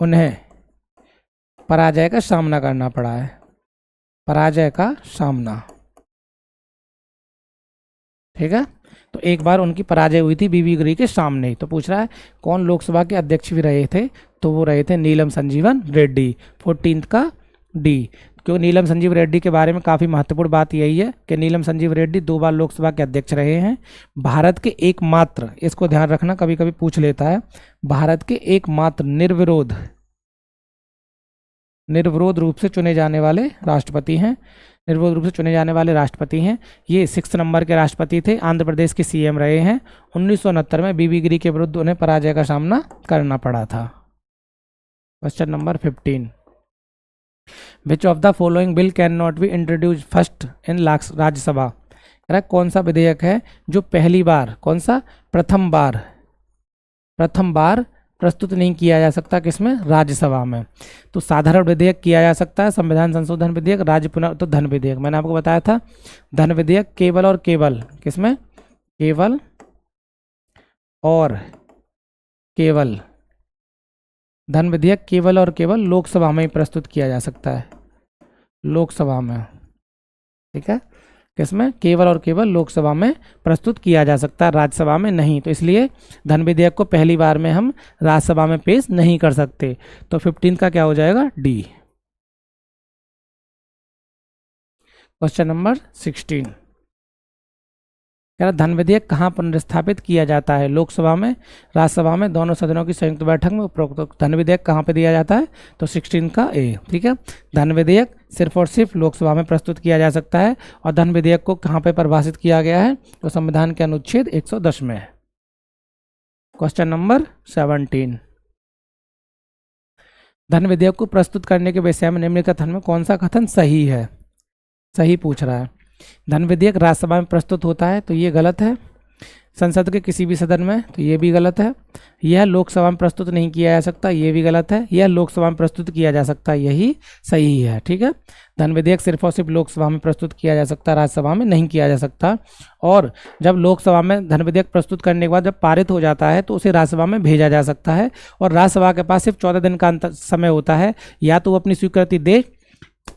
उन्हें पराजय का सामना करना पड़ा है। पराजय का सामना। ठीक है, तो एक बार उनकी पराजय हुई थी बीबी गिरी के सामने। तो पूछ रहा है कौन लोकसभा के अध्यक्ष भी रहे थे, तो वो रहे थे नीलम संजीवन रेड्डी। 14th का डी। क्योंकि नीलम संजीव रेड्डी के बारे में काफ़ी महत्वपूर्ण बात यही है कि नीलम संजीव रेड्डी 2 बार लोकसभा के अध्यक्ष रहे हैं। भारत के एकमात्र, इसको ध्यान रखना कभी कभी पूछ लेता है, भारत के एकमात्र निर्विरोध रूप से चुने जाने वाले राष्ट्रपति हैं। निर्विरोध रूप से चुने जाने वाले राष्ट्रपति हैं। ये 6th नंबर के राष्ट्रपति थे, आंध्र प्रदेश के सीएम रहे हैं। 1969 में बीबी गिरी के विरुद्ध उन्हें पराजय का सामना करना पड़ा था। Question number 15, which of the following bill can not be introduce first in Rajya Sabha? कौन सा विधेयक है जो पहली बार, कौन सा? प्रथम बार प्रस्तुत नहीं किया जा सकता, किसमें? राज्यसभा में। तो साधारण विधेयक किया जा सकता है, संविधान संशोधन विधेयक, राज्य पुनर्गठन विधेयक। मैंने आपको बताया था धन विधेयक केवल और केवल किसमें? केवल और केवल धन विधेयक केवल और केवल लोकसभा में ही प्रस्तुत किया जा सकता है, लोकसभा में। ठीक है, किसमें? केवल और केवल लोकसभा में प्रस्तुत किया जा सकता है, राज्यसभा में नहीं। तो इसलिए धन विधेयक को पहली बार में हम राज्यसभा में पेश नहीं कर सकते। तो 15 का क्या हो जाएगा? डी। क्वेश्चन नंबर 16, धन विधेयक कहाँ पुनर्स्थापित किया जाता है? लोकसभा में, राज्यसभा में, दोनों सदनों की संयुक्त बैठक में उपरोक्त धन विधेयक कहाँ पे दिया जाता है? तो 16 का ए। ठीक है, धन विधेयक सिर्फ और सिर्फ लोकसभा में प्रस्तुत किया जा सकता है। और धन विधेयक को कहाँ पे परिभाषित किया गया है? तो संविधान के अनुच्छेद 110 में। क्वेश्चन नंबर 17, धन विधेयक को प्रस्तुत करने के विषय में निम्नलिखित कथन में कौन सा कथन सही है? सही पूछ रहा है। धन विधेयक राज्यसभा में प्रस्तुत होता है, तो ये गलत है। संसद के किसी भी सदन में, तो ये भी गलत है। यह लोकसभा में प्रस्तुत नहीं किया जा सकता, ये भी गलत है। यह लोकसभा में प्रस्तुत किया जा सकता, यही सही है। ठीक है, धन विधेयक सिर्फ और सिर्फ लोकसभा में प्रस्तुत किया जा सकता, राज्यसभा में नहीं किया जा सकता। और जब लोकसभा में धन विधेयक प्रस्तुत करने के बाद जब पारित हो जाता है तो उसे राज्यसभा में भेजा जा सकता है। और राज्यसभा के पास सिर्फ 14 दिन का समय होता है, या तो वो अपनी स्वीकृति दे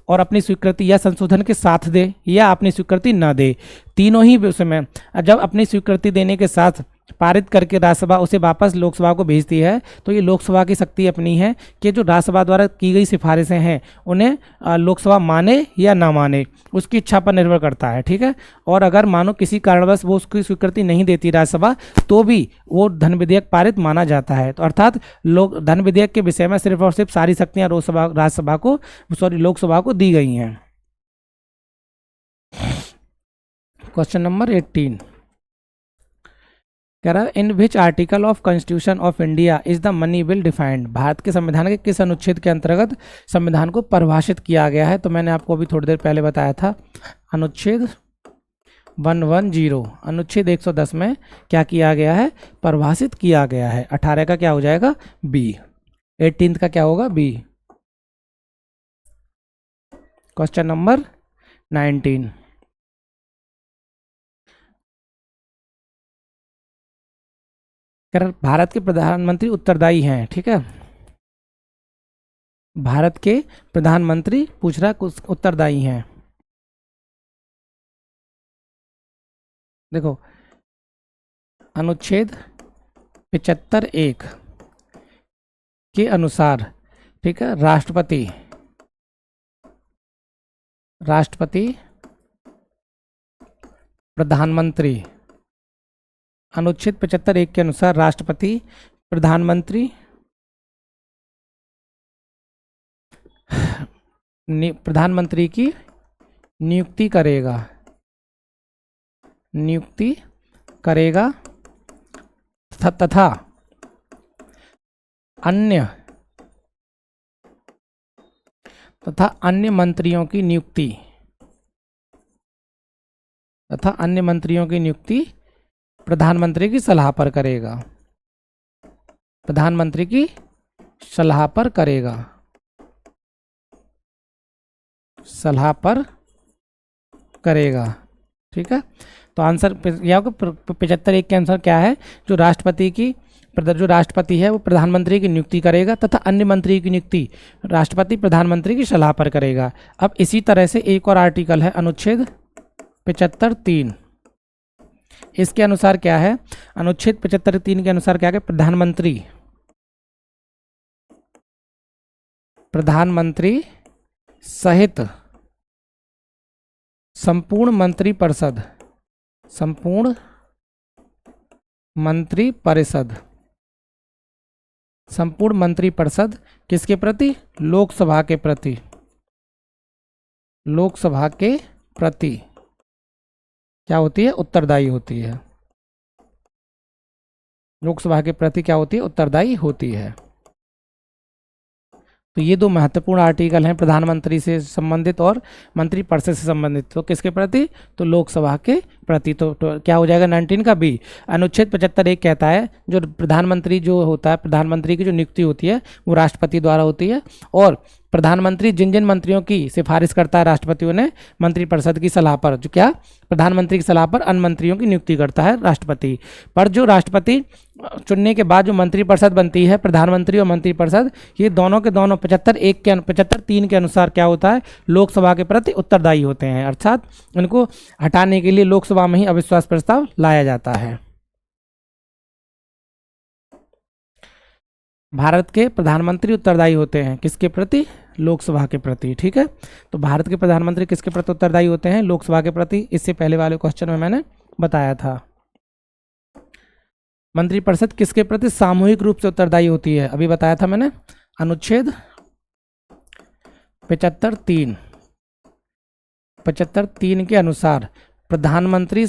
और अपनी स्वीकृति या संशोधन के साथ दे, या अपनी स्वीकृति ना दे। तीनों ही उसमें जब अपनी स्वीकृति देने के साथ पारित करके राज्यसभा उसे वापस लोकसभा को भेजती है, तो ये लोकसभा की शक्ति अपनी है कि जो राज्यसभा द्वारा की गई सिफारिशें हैं उन्हें लोकसभा माने या ना माने, उसकी इच्छा पर निर्भर करता है। ठीक है, और अगर मानो किसी कारणवश वो उसकी स्वीकृति नहीं देती राज्यसभा, तो भी वो धन विधेयक पारित माना जाता है। तो अर्थात धन विधेयक के विषय में सिर्फ और सिर्फ सारी शक्तियाँ लोकसभा को दी गई हैं। क्वेश्चन नंबर 18, कह रहा है in which article of constitution of India is the money bill defined? Bharat के संविधान के किस अनुच्छेद के अंतर्गत संविधान को परिभाषित किया गया है? तो मैंने आपको अभी थोड़ी देर पहले बताया था, अनुच्छेद 110 अनुच्छेद 110 में क्या किया गया है, परिभाषित किया गया है। 18 का क्या हो जाएगा, बी। 18 का क्या होगा, बी। क्वेश्चन नंबर 19, भारत के प्रधानमंत्री उत्तरदायी हैं, ठीक है। भारत के प्रधानमंत्री पूछ रहा कुछ उत्तरदायी हैं। देखो अनुच्छेद 75(1) के अनुसार, ठीक है, राष्ट्रपति प्रधानमंत्री, अनुच्छेद 75(1) के अनुसार राष्ट्रपति प्रधानमंत्री की नियुक्ति करेगा तथा अन्य मंत्रियों की नियुक्ति प्रधानमंत्री की सलाह पर करेगा। ठीक है। तो आंसर यह होगा 75(1) के आंसर क्या है, जो राष्ट्रपति है वो प्रधानमंत्री की नियुक्ति करेगा तथा अन्य मंत्री की नियुक्ति राष्ट्रपति प्रधानमंत्री की सलाह पर करेगा। अब इसी तरह से एक और आर्टिकल है अनुच्छेद 75(3), इसके अनुसार क्या है, अनुच्छेद 75(3) के अनुसार क्या है, प्रधानमंत्री सहित संपूर्ण मंत्री परिषद किसके प्रति, लोकसभा के प्रति क्या होती है, उत्तरदायी होती है। लोकसभा के प्रति क्या होती है, उत्तरदायी होती है। तो ये दो महत्वपूर्ण आर्टिकल हैं प्रधानमंत्री से संबंधित और मंत्रिपरिषद से संबंधित। तो किसके प्रति, तो लोकसभा के प्रति। तो क्या हो जाएगा 19 का बी। अनुच्छेद 75(1) कहता है जो प्रधानमंत्री जो होता है, प्रधानमंत्री की जो नियुक्ति होती है वो राष्ट्रपति द्वारा होती है, और प्रधानमंत्री जिन जिन मंत्रियों की सिफारिश करता है राष्ट्रपतियों ने मंत्रिपरिषद की सलाह पर, जो क्या प्रधानमंत्री की सलाह पर अन्य मंत्रियों की नियुक्ति करता है राष्ट्रपति। पर जो राष्ट्रपति चुनने के बाद जो मंत्रिपरिषद बनती है, प्रधानमंत्री और मंत्रिपरिषद, ये दोनों के दोनों 75(3) के अनुसार क्या होता है, लोकसभा के प्रति उत्तरदायी होते हैं। अर्थात इनको हटाने के लिए लोकसभा में ही अविश्वास प्रस्ताव लाया जाता है। भारत के प्रधानमंत्री उत्तरदायी होते हैं किसके प्रति, लोकसभा के प्रति। ठीक है, तो भारत के प्रधानमंत्री किसके प्रति उत्तरदायी होते हैं, लोकसभा के प्रति। इससे पहले वाले क्वेश्चन में मैंने बताया था। मंत्रिपरिषद किसके प्रति सामूहिक रूप से उत्तरदायी होती है, अभी बताया था मैंने, अनुच्छेद 75(3) के अनुसार प्रधानमंत्री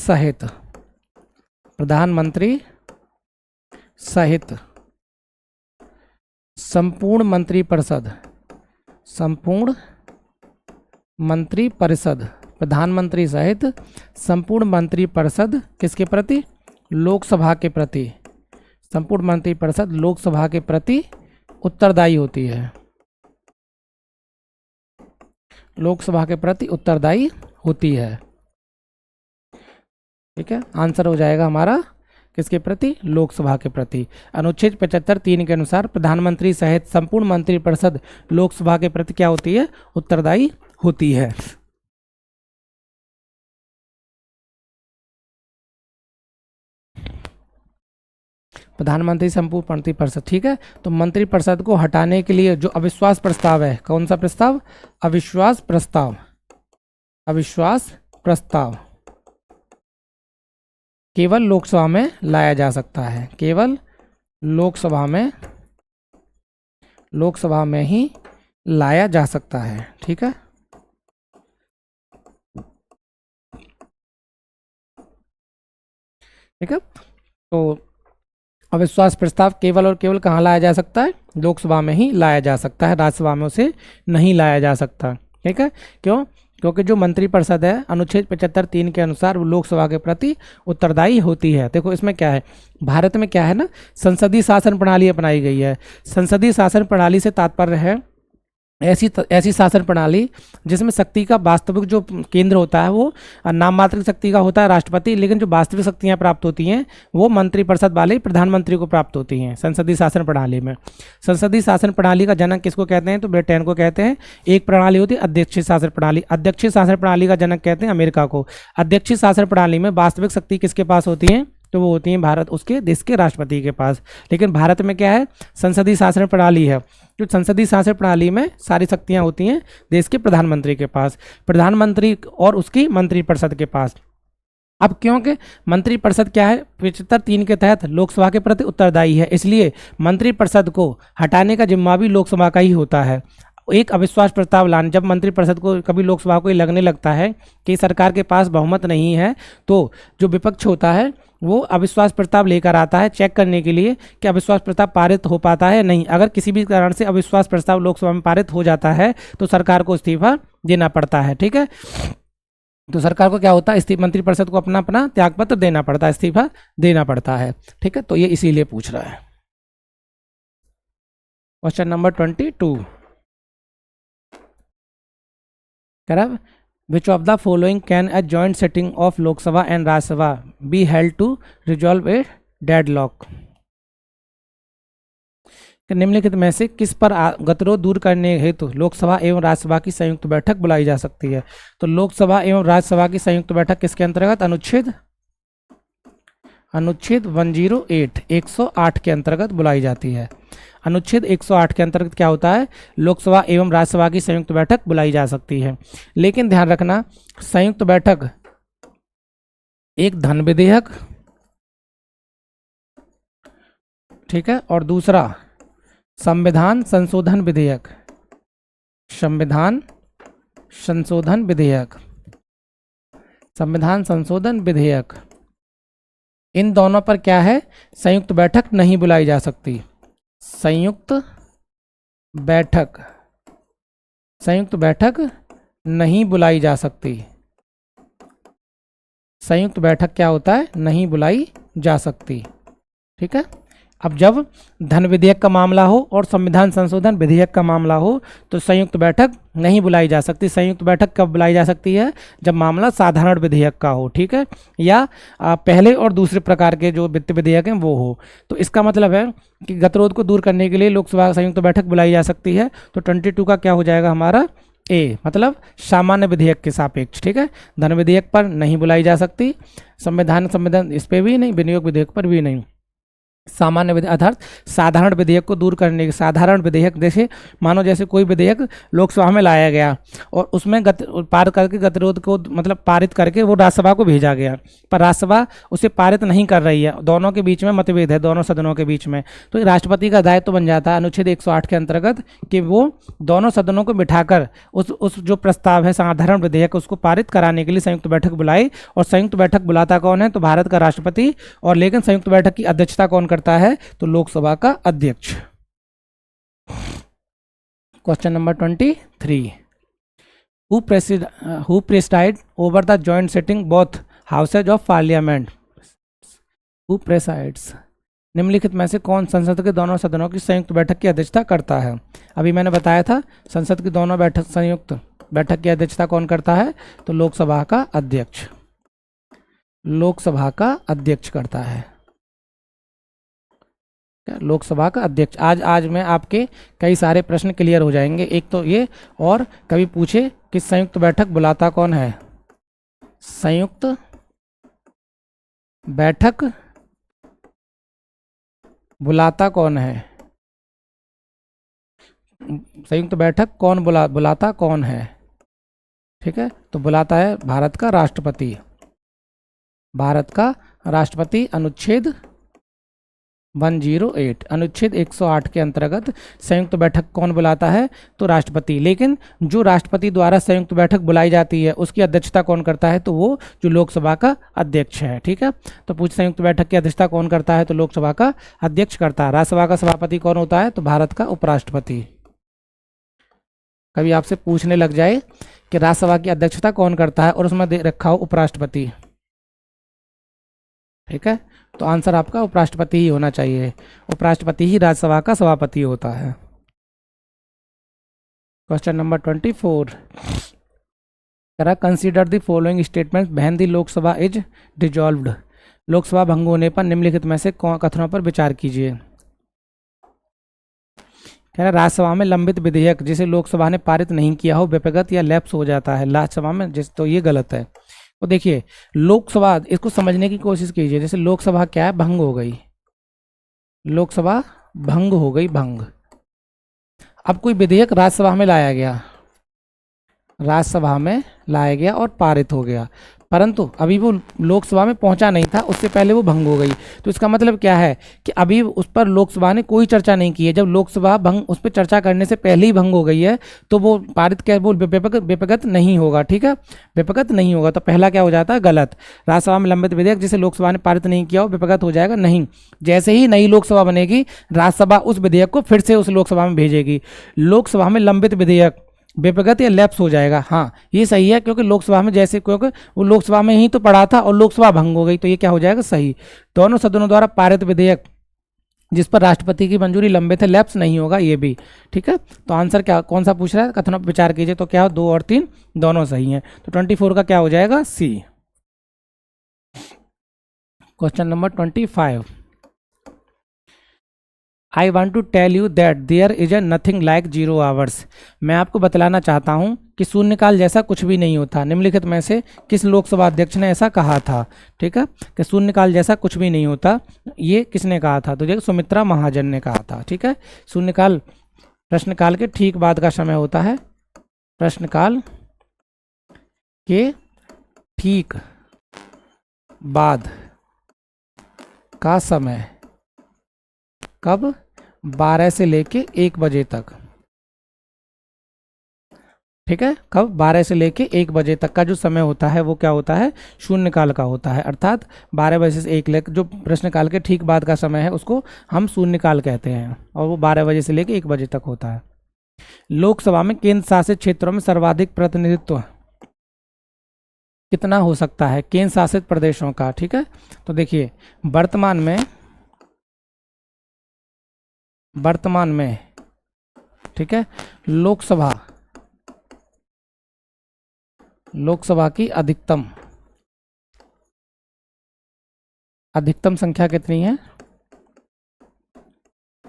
सहित संपूर्ण मंत्रिपरिषद, प्रधानमंत्री सहित संपूर्ण मंत्रिपरिषद किसके प्रति, लोकसभा के प्रति, संपूर्ण मंत्रिपरिषद लोकसभा के प्रति उत्तरदायी होती है, लोकसभा के प्रति उत्तरदायी होती है। ठीक है, आंसर हो जाएगा हमारा किसके प्रति, लोकसभा के प्रति। अनुच्छेद 75(3) के अनुसार प्रधानमंत्री सहित संपूर्ण मंत्रिपरिषद लोकसभा के प्रति क्या होती है, उत्तरदायी होती है। प्रधानमंत्री संपूर्ण मंत्रिपरिषद। ठीक है, तो मंत्रिपरिषद को हटाने के लिए जो अविश्वास प्रस्ताव है, कौन सा प्रस्ताव, अविश्वास प्रस्ताव केवल लोकसभा में लाया जा सकता है, केवल लोकसभा में ही लाया जा सकता है। ठीक है, ठीक है, तो अविश्वास प्रस्ताव केवल और केवल कहाँ लाया जा सकता है, लोकसभा में ही लाया जा सकता है, राज्यसभा में उसे नहीं लाया जा सकता। ठीक है, क्यों, क्योंकि जो मंत्रिपरिषद है अनुच्छेद 75(3) के अनुसार वो लोकसभा के प्रति उत्तरदायी होती है। देखो इसमें क्या है, भारत में क्या है ना, संसदीय शासन प्रणाली अपनाई गई है। संसदीय शासन प्रणाली से तात्पर्य है ऐसी शासन प्रणाली जिसमें शक्ति का वास्तविक जो केंद्र होता है वो नाम मात्र शक्ति का होता है राष्ट्रपति, लेकिन जो वास्तविक शक्तियां प्राप्त होती हैं वो मंत्रिपरिषद वाले प्रधानमंत्री को प्राप्त होती हैं संसदीय शासन प्रणाली में। संसदीय शासन प्रणाली का जनक किसको कहते हैं, तो ब्रिटेन को कहते हैं। एक प्रणाली होती है अध्यक्षीय शासन प्रणाली, अध्यक्षीय शासन प्रणाली का जनक कहते हैं अमेरिका को। अध्यक्षीय शासन प्रणाली में वास्तविक शक्ति किसके पास होती है, तो वो होती है भारत, उसके देश के राष्ट्रपति के पास। लेकिन भारत में क्या है, संसदीय शासन प्रणाली है। जो संसदीय शासन प्रणाली में सारी शक्तियां होती हैं देश के प्रधानमंत्री के पास, प्रधानमंत्री और उसकी मंत्रिपरिषद के पास। अब क्योंकि मंत्रिपरिषद क्या है, 75(3) के तहत लोकसभा के प्रति उत्तरदायी है, इसलिए मंत्रिपरिषद को हटाने का जिम्मा भी लोकसभा का ही होता है। एक अविश्वास प्रस्ताव लाने, जब मंत्रिपरिषद को कभी लोकसभा को ये लगने लगता है कि सरकार के पास बहुमत नहीं है, तो जो विपक्ष होता है वो अविश्वास प्रस्ताव लेकर आता है चेक करने के लिए कि अविश्वास प्रस्ताव पारित हो पाता है नहीं। अगर किसी भी कारण से अविश्वास प्रस्ताव लोकसभा में पारित हो जाता है तो सरकार को इस्तीफा देना पड़ता है। ठीक है, तो सरकार को क्या होता है, मंत्रिपरिषद को अपना अपना त्यागपत्र देना पड़ता है, इस्तीफा देना पड़ता है। ठीक है, तो ये इसीलिए पूछ रहा है। Question number 22 correct, which of the following can a joint sitting of Lok Sabha and Rajya Sabha be held to resolve a deadlock? निम्नलिखित में से किस पर गतिरोध दूर करने हेतु लोकसभा एवं राज्यसभा की संयुक्त बैठक बुलाई जा सकती है? तो लोकसभा एवं राज्यसभा की संयुक्त बैठक किसके अंतर्गत, अनुच्छेद 108 के अंतर्गत बुलाई जाती है। अनुच्छेद 108 के अंतर्गत क्या होता है, लोकसभा एवं राज्यसभा की संयुक्त बैठक बुलाई जा सकती है। लेकिन ध्यान रखना, संयुक्त बैठक एक धन विधेयक, ठीक है, और दूसरा संविधान संशोधन विधेयक, संविधान संशोधन विधेयक, इन दोनों पर क्या है, संयुक्त बैठक नहीं बुलाई जा सकती। संयुक्त बैठक नहीं बुलाई जा सकती। संयुक्त बैठक क्या होता है, नहीं बुलाई जा सकती। ठीक है, अब जब धन विधेयक का मामला हो और संविधान संशोधन विधेयक का मामला हो तो संयुक्त बैठक नहीं बुलाई जा सकती। संयुक्त बैठक कब बुलाई जा सकती है, जब मामला साधारण विधेयक का हो, ठीक है, या पहले और दूसरे प्रकार के जो वित्त विधेयक हैं वो हो। तो इसका मतलब है कि गतिरोध को दूर करने के लिए लोकसभा संयुक्त बैठक बुलाई जा सकती है। तो 22 का क्या हो जाएगा हमारा, ए, मतलब सामान्य विधेयक के सापेक्ष। ठीक है, धन विधेयक पर नहीं बुलाई जा सकती, संविधान इस पर भी नहीं, विनियोग विधेयक पर भी नहीं। सामान्य विधेयक अर्थात साधारण विधेयक को दूर करने के, साधारण विधेयक जैसे मानो जैसे कोई विधेयक लोकसभा में लाया गया और उसमें पार करके गतिरोध को मतलब पारित करके वो राज्यसभा को भेजा गया, पर राज्यसभा उसे पारित नहीं कर रही है, दोनों के बीच में मतभेद है, दोनों सदनों के बीच में, तो राष्ट्रपति का दायित्व बन जाता है अनुच्छेद 108 के अंतर्गत कि वो दोनों सदनों को बिठाकर उस जो प्रस्ताव है साधारण विधेयक उसको पारित कराने के लिए संयुक्त बैठक बुलाई। और संयुक्त बैठक बुलाता कौन है, तो भारत का राष्ट्रपति, और लेकिन संयुक्त बैठक की अध्यक्षता कौन करता है, तो लोकसभा का अध्यक्ष। Question number 23, who presided over the joint sitting both houses of parliament? Who presides, निम्नलिखित में से कौन संसद के दोनों सदनों की संयुक्त बैठक की अध्यक्षता करता है? अभी मैंने बताया था संसद की दोनों संयुक्त बैठक की अध्यक्षता कौन करता है, तो लोकसभा का अध्यक्ष, लोकसभा का अध्यक्ष करता है, लोकसभा का अध्यक्ष। आज में आपके कई सारे प्रश्न क्लियर हो जाएंगे। एक तो ये, और कभी पूछे कि संयुक्त बैठक बुलाता कौन है, संयुक्त बैठक बुलाता कौन है, संयुक्त बैठक कौन बुलाता कौन है? ठीक है, तो बुलाता है भारत का राष्ट्रपति, भारत का राष्ट्रपति। अनुच्छेद 108, अनुच्छेद 108 के अंतर्गत संयुक्त बैठक कौन बुलाता है, तो राष्ट्रपति। लेकिन जो राष्ट्रपति द्वारा संयुक्त बैठक बुलाई जाती है उसकी अध्यक्षता कौन करता है, तो वो जो लोकसभा का अध्यक्ष है। ठीक है, तो पूछ संयुक्त बैठक की अध्यक्षता कौन करता है, तो लोकसभा का अध्यक्ष करता है। राज्यसभा का सभापति कौन होता है, तो भारत का उपराष्ट्रपति। कभी आपसे पूछने लग जाए कि राज्यसभा की अध्यक्षता कौन करता है, और उसमें दे रखा हो उपराष्ट्रपति। ठीक है, तो आंसर आपका उपराष्ट्रपति ही होना चाहिए। उपराष्ट्रपति ही राज्यसभा का सभापति होता है। Question number 24, consider the following statement when the Lok Sabha is dissolved. Lok Sabha भंग होने पर निम्नलिखित में से कथनों पर विचार कीजिए। कह रहा राज्यसभा में लंबित विधेयक जिसे लोकसभा ने पारित नहीं किया हो व्यक्तिगत या लैप्स हो जाता है राज्यसभा में, तो ये गलत है। तो देखिए लोकसभा, इसको समझने की कोशिश कीजिए। जैसे लोकसभा क्या है, भंग हो गई, लोकसभा भंग हो गई, भंग। अब कोई विधेयक राज्यसभा में लाया गया, राज्यसभा में लाया गया और पारित हो गया, परंतु अभी वो लोकसभा में पहुंचा नहीं था, उससे पहले वो भंग हो गई। तो इसका मतलब क्या है कि अभी उस पर लोकसभा ने कोई चर्चा नहीं की है। जब लोकसभा भंग, उस पर चर्चा करने से पहले ही भंग हो गई है, तो वो पारित क्या, वो व्यक्तिगत नहीं होगा। ठीक है, व्यक्तिगत नहीं होगा, तो पहला क्या हो जाता है, गलत। राज्यसभा में लंबित विधेयक जिसे लोकसभा ने पारित नहीं किया हो व्यक्तिगत हो जाएगा, नहीं। जैसे ही नई लोकसभा बनेगी, राज्यसभा उस विधेयक को फिर से उस लोकसभा में भेजेगी। लोकसभा में लंबित विधेयक व्यक्तिगत या लैप्स हो जाएगा, हाँ ये सही है, क्योंकि लोकसभा में जैसे, क्योंकि वो लोकसभा में ही तो पड़ा था और लोकसभा भंग हो गई, तो ये क्या हो जाएगा, सही। दोनों सदनों द्वारा पारित विधेयक जिस पर राष्ट्रपति की मंजूरी लंबित है, लैप्स नहीं होगा, ये भी ठीक है। तो आंसर क्या, कौन सा पूछ रहा है, कथनों पर विचार कीजिए, तो क्या हो, 2 और 3 दोनों सही हैं। तो 24 का क्या हो जाएगा, C. Question number 25, I want to tell you that there is a nothing like 0 hours. मैं आपको बतलाना चाहता हूँ कि शून्यकाल जैसा कुछ भी नहीं होता। निम्नलिखित में से किस लोकसभा अध्यक्ष ने ऐसा कहा था। ठीक है, कि शून्यकाल जैसा कुछ भी नहीं होता, ये किसने कहा था, तो देखो सुमित्रा महाजन ने कहा था। ठीक है, शून्यकाल प्रश्नकाल के ठीक बाद का समय होता है, प्रश्नकाल के ठीक बाद का समय कब, 12 से लेके 1 बजे तक। ठीक है, कब, 12 से लेके 1 बजे तक का जो समय होता है वो क्या होता है, शून्यकाल का होता है। अर्थात 12 बजे से 1 लेकर जो प्रश्नकाल के ठीक बाद का समय है उसको हम शून्यकाल कहते हैं, और वो 12 बजे से लेके 1 बजे तक होता है। लोकसभा में केंद्र शासित क्षेत्रों में सर्वाधिक प्रतिनिधित्व कितना हो सकता है, केंद्र शासित प्रदेशों का। ठीक है, तो देखिए वर्तमान में ठीक है, लोकसभा की अधिकतम संख्या कितनी है,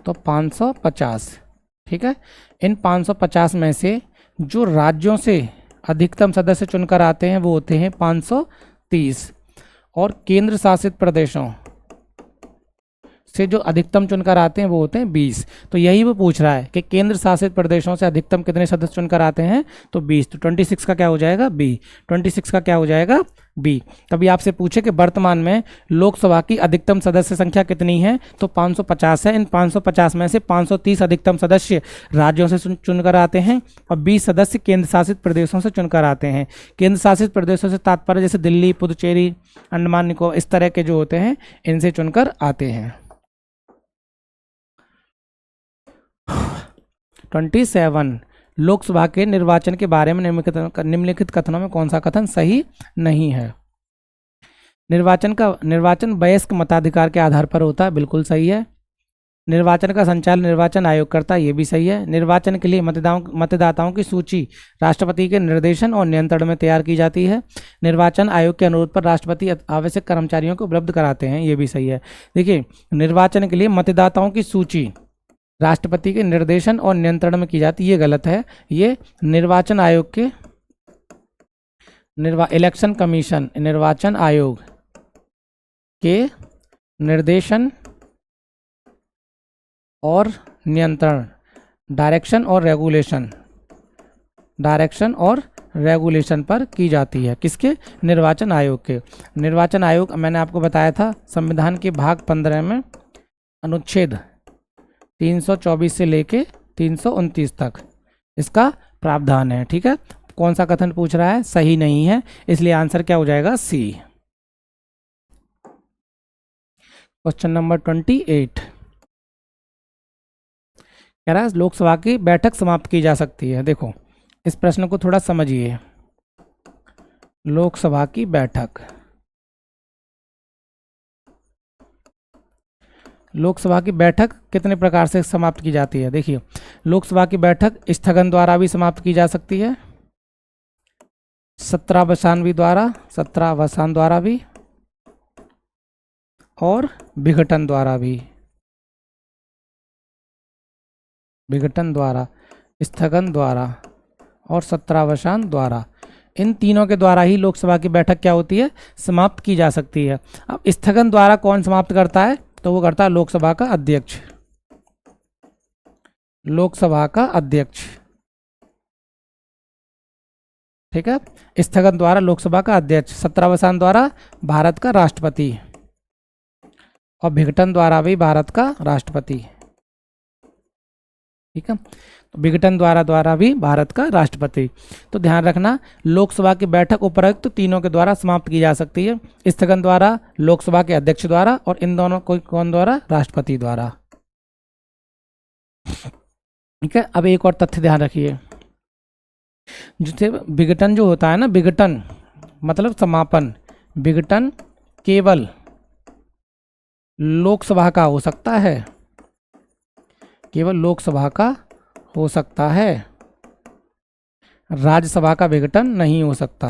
तो 550। ठीक है, इन 550 में से जो राज्यों से अधिकतम सदस्य चुनकर आते हैं वो होते हैं 530, और केंद्र शासित प्रदेशों से जो अधिकतम चुनकर आते हैं वो होते हैं 20। तो यही वो पूछ रहा है कि केंद्र शासित प्रदेशों से अधिकतम कितने सदस्य चुनकर आते हैं, तो 20। तो 26 का क्या हो जाएगा, बी। 26 का क्या हो जाएगा, बी। कभी आपसे पूछे कि वर्तमान में लोकसभा की अधिकतम सदस्य संख्या कितनी है, तो 550 है। इन 550 में से 530 अधिकतम सदस्य राज्यों से चुनकर आते हैं और 20 सदस्य केंद्र शासित प्रदेशों से चुनकर आते हैं। केंद्र शासित प्रदेशों से तात्पर्य जैसे दिल्ली, पुदुचेरी, अंडमान निकोबार, इस तरह के जो होते हैं इनसे चुनकर आते हैं। 27, लोकसभा के निर्वाचन के बारे में निम्नलिखित कथनों में कौन सा कथन सही नहीं है। निर्वाचन वयस्क मताधिकार के आधार पर होता है, बिल्कुल सही है। निर्वाचन का संचालन निर्वाचन आयोग करता है, ये भी सही है। निर्वाचन के लिए मतदाताओं की सूची राष्ट्रपति के निर्देशन और नियंत्रण में तैयार की जाती है। निर्वाचन आयोग के अनुरोध पर राष्ट्रपति आवश्यक कर्मचारियों को उपलब्ध कराते हैं, ये भी सही है। देखिए निर्वाचन के लिए मतदाताओं की सूची राष्ट्रपति के निर्देशन और नियंत्रण में की जाती है, ये गलत है। ये निर्वाचन आयोग के इलेक्शन कमीशन, निर्वाचन आयोग के निर्देशन और नियंत्रण, डायरेक्शन और रेगुलेशन पर की जाती है। किसके, निर्वाचन आयोग के। निर्वाचन आयोग मैंने आपको बताया था संविधान के भाग 15 में अनुच्छेद 324 से लेके 329 तक इसका प्रावधान है। ठीक है, कौन सा कथन पूछ रहा है, सही नहीं है, इसलिए आंसर क्या हो जाएगा, सी। क्वेश्चन नंबर 28, कह रहा है लोकसभा की बैठक समाप्त की जा सकती है। देखो इस प्रश्न को थोड़ा समझिए। लोकसभा की बैठक, लोकसभा की बैठक कितने प्रकार से समाप्त की जाती है? देखिए, लोकसभा की बैठक स्थगन द्वारा भी समाप्त की जा सकती है, सत्रावसान द्वारा भी और विघटन द्वारा भी, विघटन द्वारा, स्थगन द्वारा और सत्रावसान द्वारा, इन तीनों के द्वारा ही लोकसभा की बैठक क्या होती है? समाप्त की जा सकती है। अब स्थगन द्वारा कौन समाप्त करता है? तो वो करता है लोकसभा का अध्यक्ष, लोकसभा का अध्यक्ष, ठीक है। स्थगन द्वारा लोकसभा का अध्यक्ष, सत्रावसान द्वारा भारत का राष्ट्रपति और विघटन द्वारा भी भारत का राष्ट्रपति, ठीक है। तो विघटन द्वारा भी भारत का राष्ट्रपति। तो ध्यान रखना, लोकसभा की बैठक उपरोक्त तीनों के द्वारा समाप्त की जा सकती है, स्थगन द्वारा, लोकसभा के अध्यक्ष द्वारा और इन दोनों को कौन द्वारा? राष्ट्रपति द्वारा, ठीक है। अब एक और तथ्य ध्यान रखिए, जैसे विघटन जो होता है ना, विघटन मतलब समापन, विघटन केवल लोकसभा का हो सकता है, केवल लोकसभा का हो सकता है, राज्यसभा का विघटन नहीं हो सकता,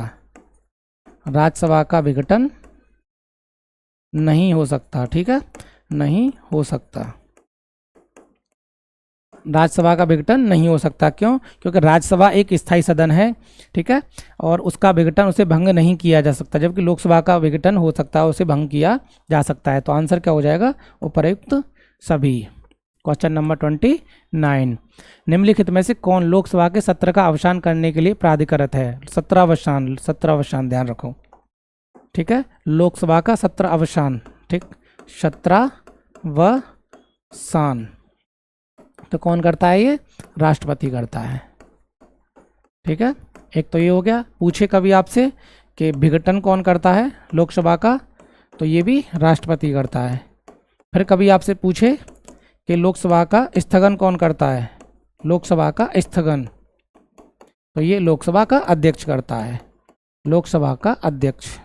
राज्यसभा का विघटन नहीं हो सकता, ठीक है, नहीं हो सकता, राज्यसभा का विघटन नहीं हो सकता। क्यों? क्योंकि राज्यसभा एक स्थायी सदन है, ठीक है, और उसका विघटन, उसे भंग नहीं किया जा सकता, जबकि लोकसभा का विघटन हो सकता है, उसे भंग किया जा सकता है। तो आंसर क्या हो जाएगा? उपयुक्त सभी। क्वेश्चन नंबर 29, निम्नलिखित में से कौन लोकसभा के सत्र का अवसान करने के लिए प्राधिकृत है? सत्रावसान, सत्रावसान ध्यान रखो, ठीक है, लोकसभा का सत्र अवसान, ठीक, सत्रावसान तो कौन करता है? ये राष्ट्रपति करता है, ठीक है। एक तो ये हो गया। पूछे कभी आपसे कि विघटन कौन करता है लोकसभा का, तो ये भी राष्ट्रपति करता है। फिर कभी आपसे पूछे कि लोकसभा का स्थगन कौन करता है, लोकसभा का स्थगन, तो ये लोकसभा का अध्यक्ष करता है, लोकसभा का अध्यक्ष,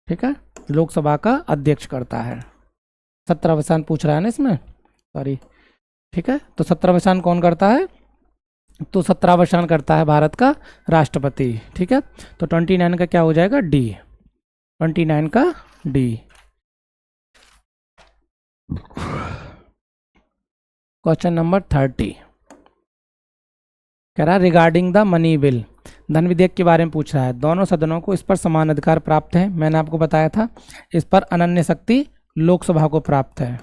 ठीक है, लोकसभा का अध्यक्ष करता है। सत्रावसान पूछ रहा है ना इसमें, सॉरी, ठीक है। तो सत्रावसान कौन करता है? तो सत्रावसान करता है भारत का राष्ट्रपति, ठीक है। तो 29 का क्या हो जाएगा? डी, 29 का डी। क्वेश्चन नंबर 30 कह रहा है रिगार्डिंग द मनी बिल, धन विधेयक के बारे में पूछ रहा है। दोनों सदनों को इस पर समान अधिकार प्राप्त है, मैंने आपको बताया था। इस पर अनन्य शक्ति लोकसभा को प्राप्त है,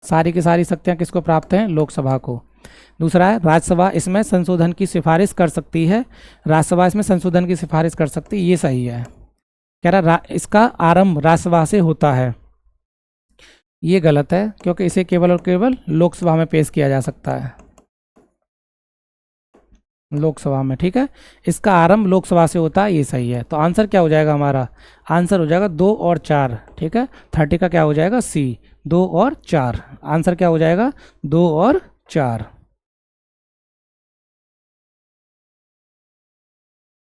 सारी की सारी शक्तियां किसको प्राप्त हैं? लोकसभा को। दूसरा है राज्यसभा इसमें संशोधन की सिफारिश कर सकती है, राज्यसभा इसमें संशोधन की सिफारिश कर सकती है, ये सही है। कह रहा इसका आरंभ राज्यसभा से होता है, ये गलत है, क्योंकि इसे केवल और केवल लोकसभा में पेश किया जा सकता है, लोकसभा में, ठीक है। इसका आरंभ लोकसभा से होता है, ये सही है। तो आंसर क्या हो जाएगा हमारा? आंसर हो जाएगा 2 और 4, ठीक है। 30 का क्या हो जाएगा? सी, 2 और 4। आंसर क्या हो जाएगा? 2 और 4।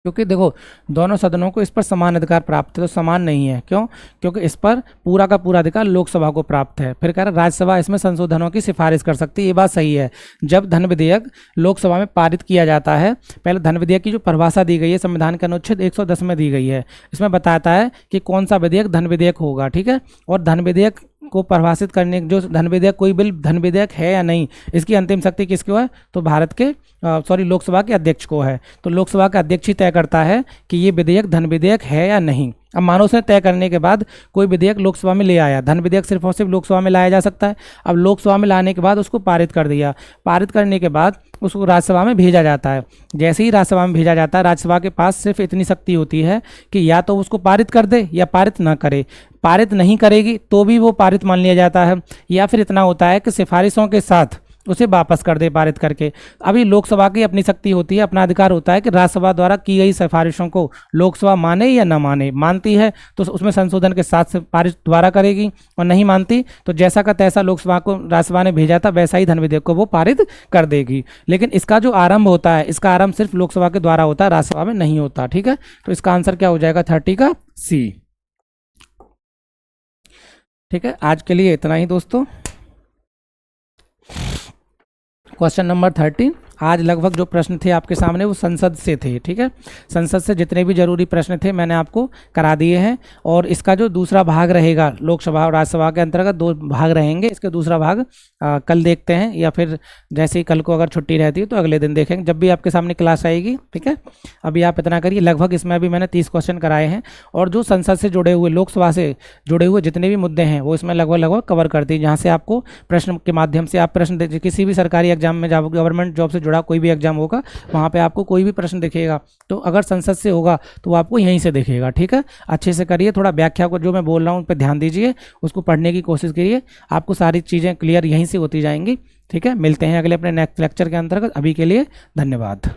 क्योंकि देखो दोनों सदनों को इस पर समान अधिकार प्राप्त है, तो समान नहीं है। क्यों? क्योंकि इस पर पूरा का पूरा अधिकार लोकसभा को प्राप्त है। फिर कह रहा राज्यसभा इसमें संशोधनों की सिफारिश कर सकती है, ये बात सही है। जब धन विधेयक लोकसभा में पारित किया जाता है, पहले धन विधेयक की जो परिभाषा दी गई है संविधान के अनुच्छेद 110 में दी गई है, इसमें बताता है कि कौन सा विधेयक धन विधेयक होगा, ठीक है। और धन विधेयक को परिभाषित करने, जो धन विधेयक, कोई बिल धन विधेयक है या नहीं, इसकी अंतिम शक्ति किसको है? तो भारत के लोकसभा के अध्यक्ष को है। तो लोकसभा का अध्यक्ष ही तय करता है कि ये विधेयक धन विधेयक है या नहीं। अब मानो उसने तय करने के बाद कोई विधेयक लोकसभा में ले आया, धन विधेयक सिर्फ और सिर्फ लोकसभा में लाया जा सकता है। अब लोकसभा में लाने के बाद उसको पारित कर दिया, पारित करने के बाद उसको राज्यसभा में भेजा जाता है। जैसे ही राज्यसभा में भेजा जाता है, राज्यसभा के पास सिर्फ इतनी शक्ति होती है कि या तो उसको पारित कर दे या पारित ना करे। पारित नहीं करेगी तो भी वो पारित मान लिया जाता है, या फिर इतना होता है कि सिफारिशों के साथ उसे वापस कर दे पारित करके। अभी लोकसभा की अपनी शक्ति होती है, अपना अधिकार होता है कि राज्यसभा द्वारा की गई सिफारिशों को लोकसभा माने या न माने। मानती है तो उसमें संशोधन के साथ से पारित दोबारा करेगी, और नहीं मानती तो जैसा का तैसा लोकसभा को राज्यसभा ने भेजा था वैसा ही धन विधेयक को वो पारित कर देगी। लेकिन इसका जो आरंभ होता है, इसका आरंभ सिर्फ लोकसभा के द्वारा होता है, राज्यसभा में नहीं होता। ठीक है, तो इसका आंसर क्या हो जाएगा 30 का सी। ठीक है, आज के लिए इतना ही दोस्तों। Question number 13। आज लगभग जो प्रश्न थे आपके सामने वो संसद से थे। ठीक है, संसद से जितने भी जरूरी प्रश्न थे मैंने आपको करा दिए हैं, और इसका जो दूसरा भाग रहेगा, लोकसभा और राज्यसभा के अंतर्गत 2 भाग रहेंगे, इसके दूसरा भाग कल देखते हैं, या फिर जैसे ही कल को अगर छुट्टी रहती है तो अगले दिन देखेंगे जब भी आपके सामने क्लास आएगी। ठीक है, अभी आप इतना करिए। लगभग इसमें अभी मैंने 30 क्वेश्चन कराए हैं, और जो संसद से जुड़े हुए, लोकसभा से जुड़े हुए जितने भी मुद्दे हैं वो इसमें लगभग कवर करती है, जहाँ से आपको प्रश्न के माध्यम से आप प्रश्न किसी भी सरकारी एग्जाम में जाओ, गवर्नमेंट जॉब से जुड़ा कोई भी एग्जाम होगा, वहाँ पे आपको कोई भी प्रश्न दिखेगा तो अगर संसद से होगा तो वो आपको यहीं से दिखेगा। ठीक है, अच्छे से करिए, थोड़ा व्याख्या को जो मैं बोल रहा हूँ उस पर ध्यान दीजिए, उसको पढ़ने की कोशिश करिए, आपको सारी चीज़ें क्लियर यहीं से होती जाएंगी। ठीक है, मिलते हैं अगले अपने नेक्स्ट लेक्चर के अंतर्गत। अभी के लिए धन्यवाद।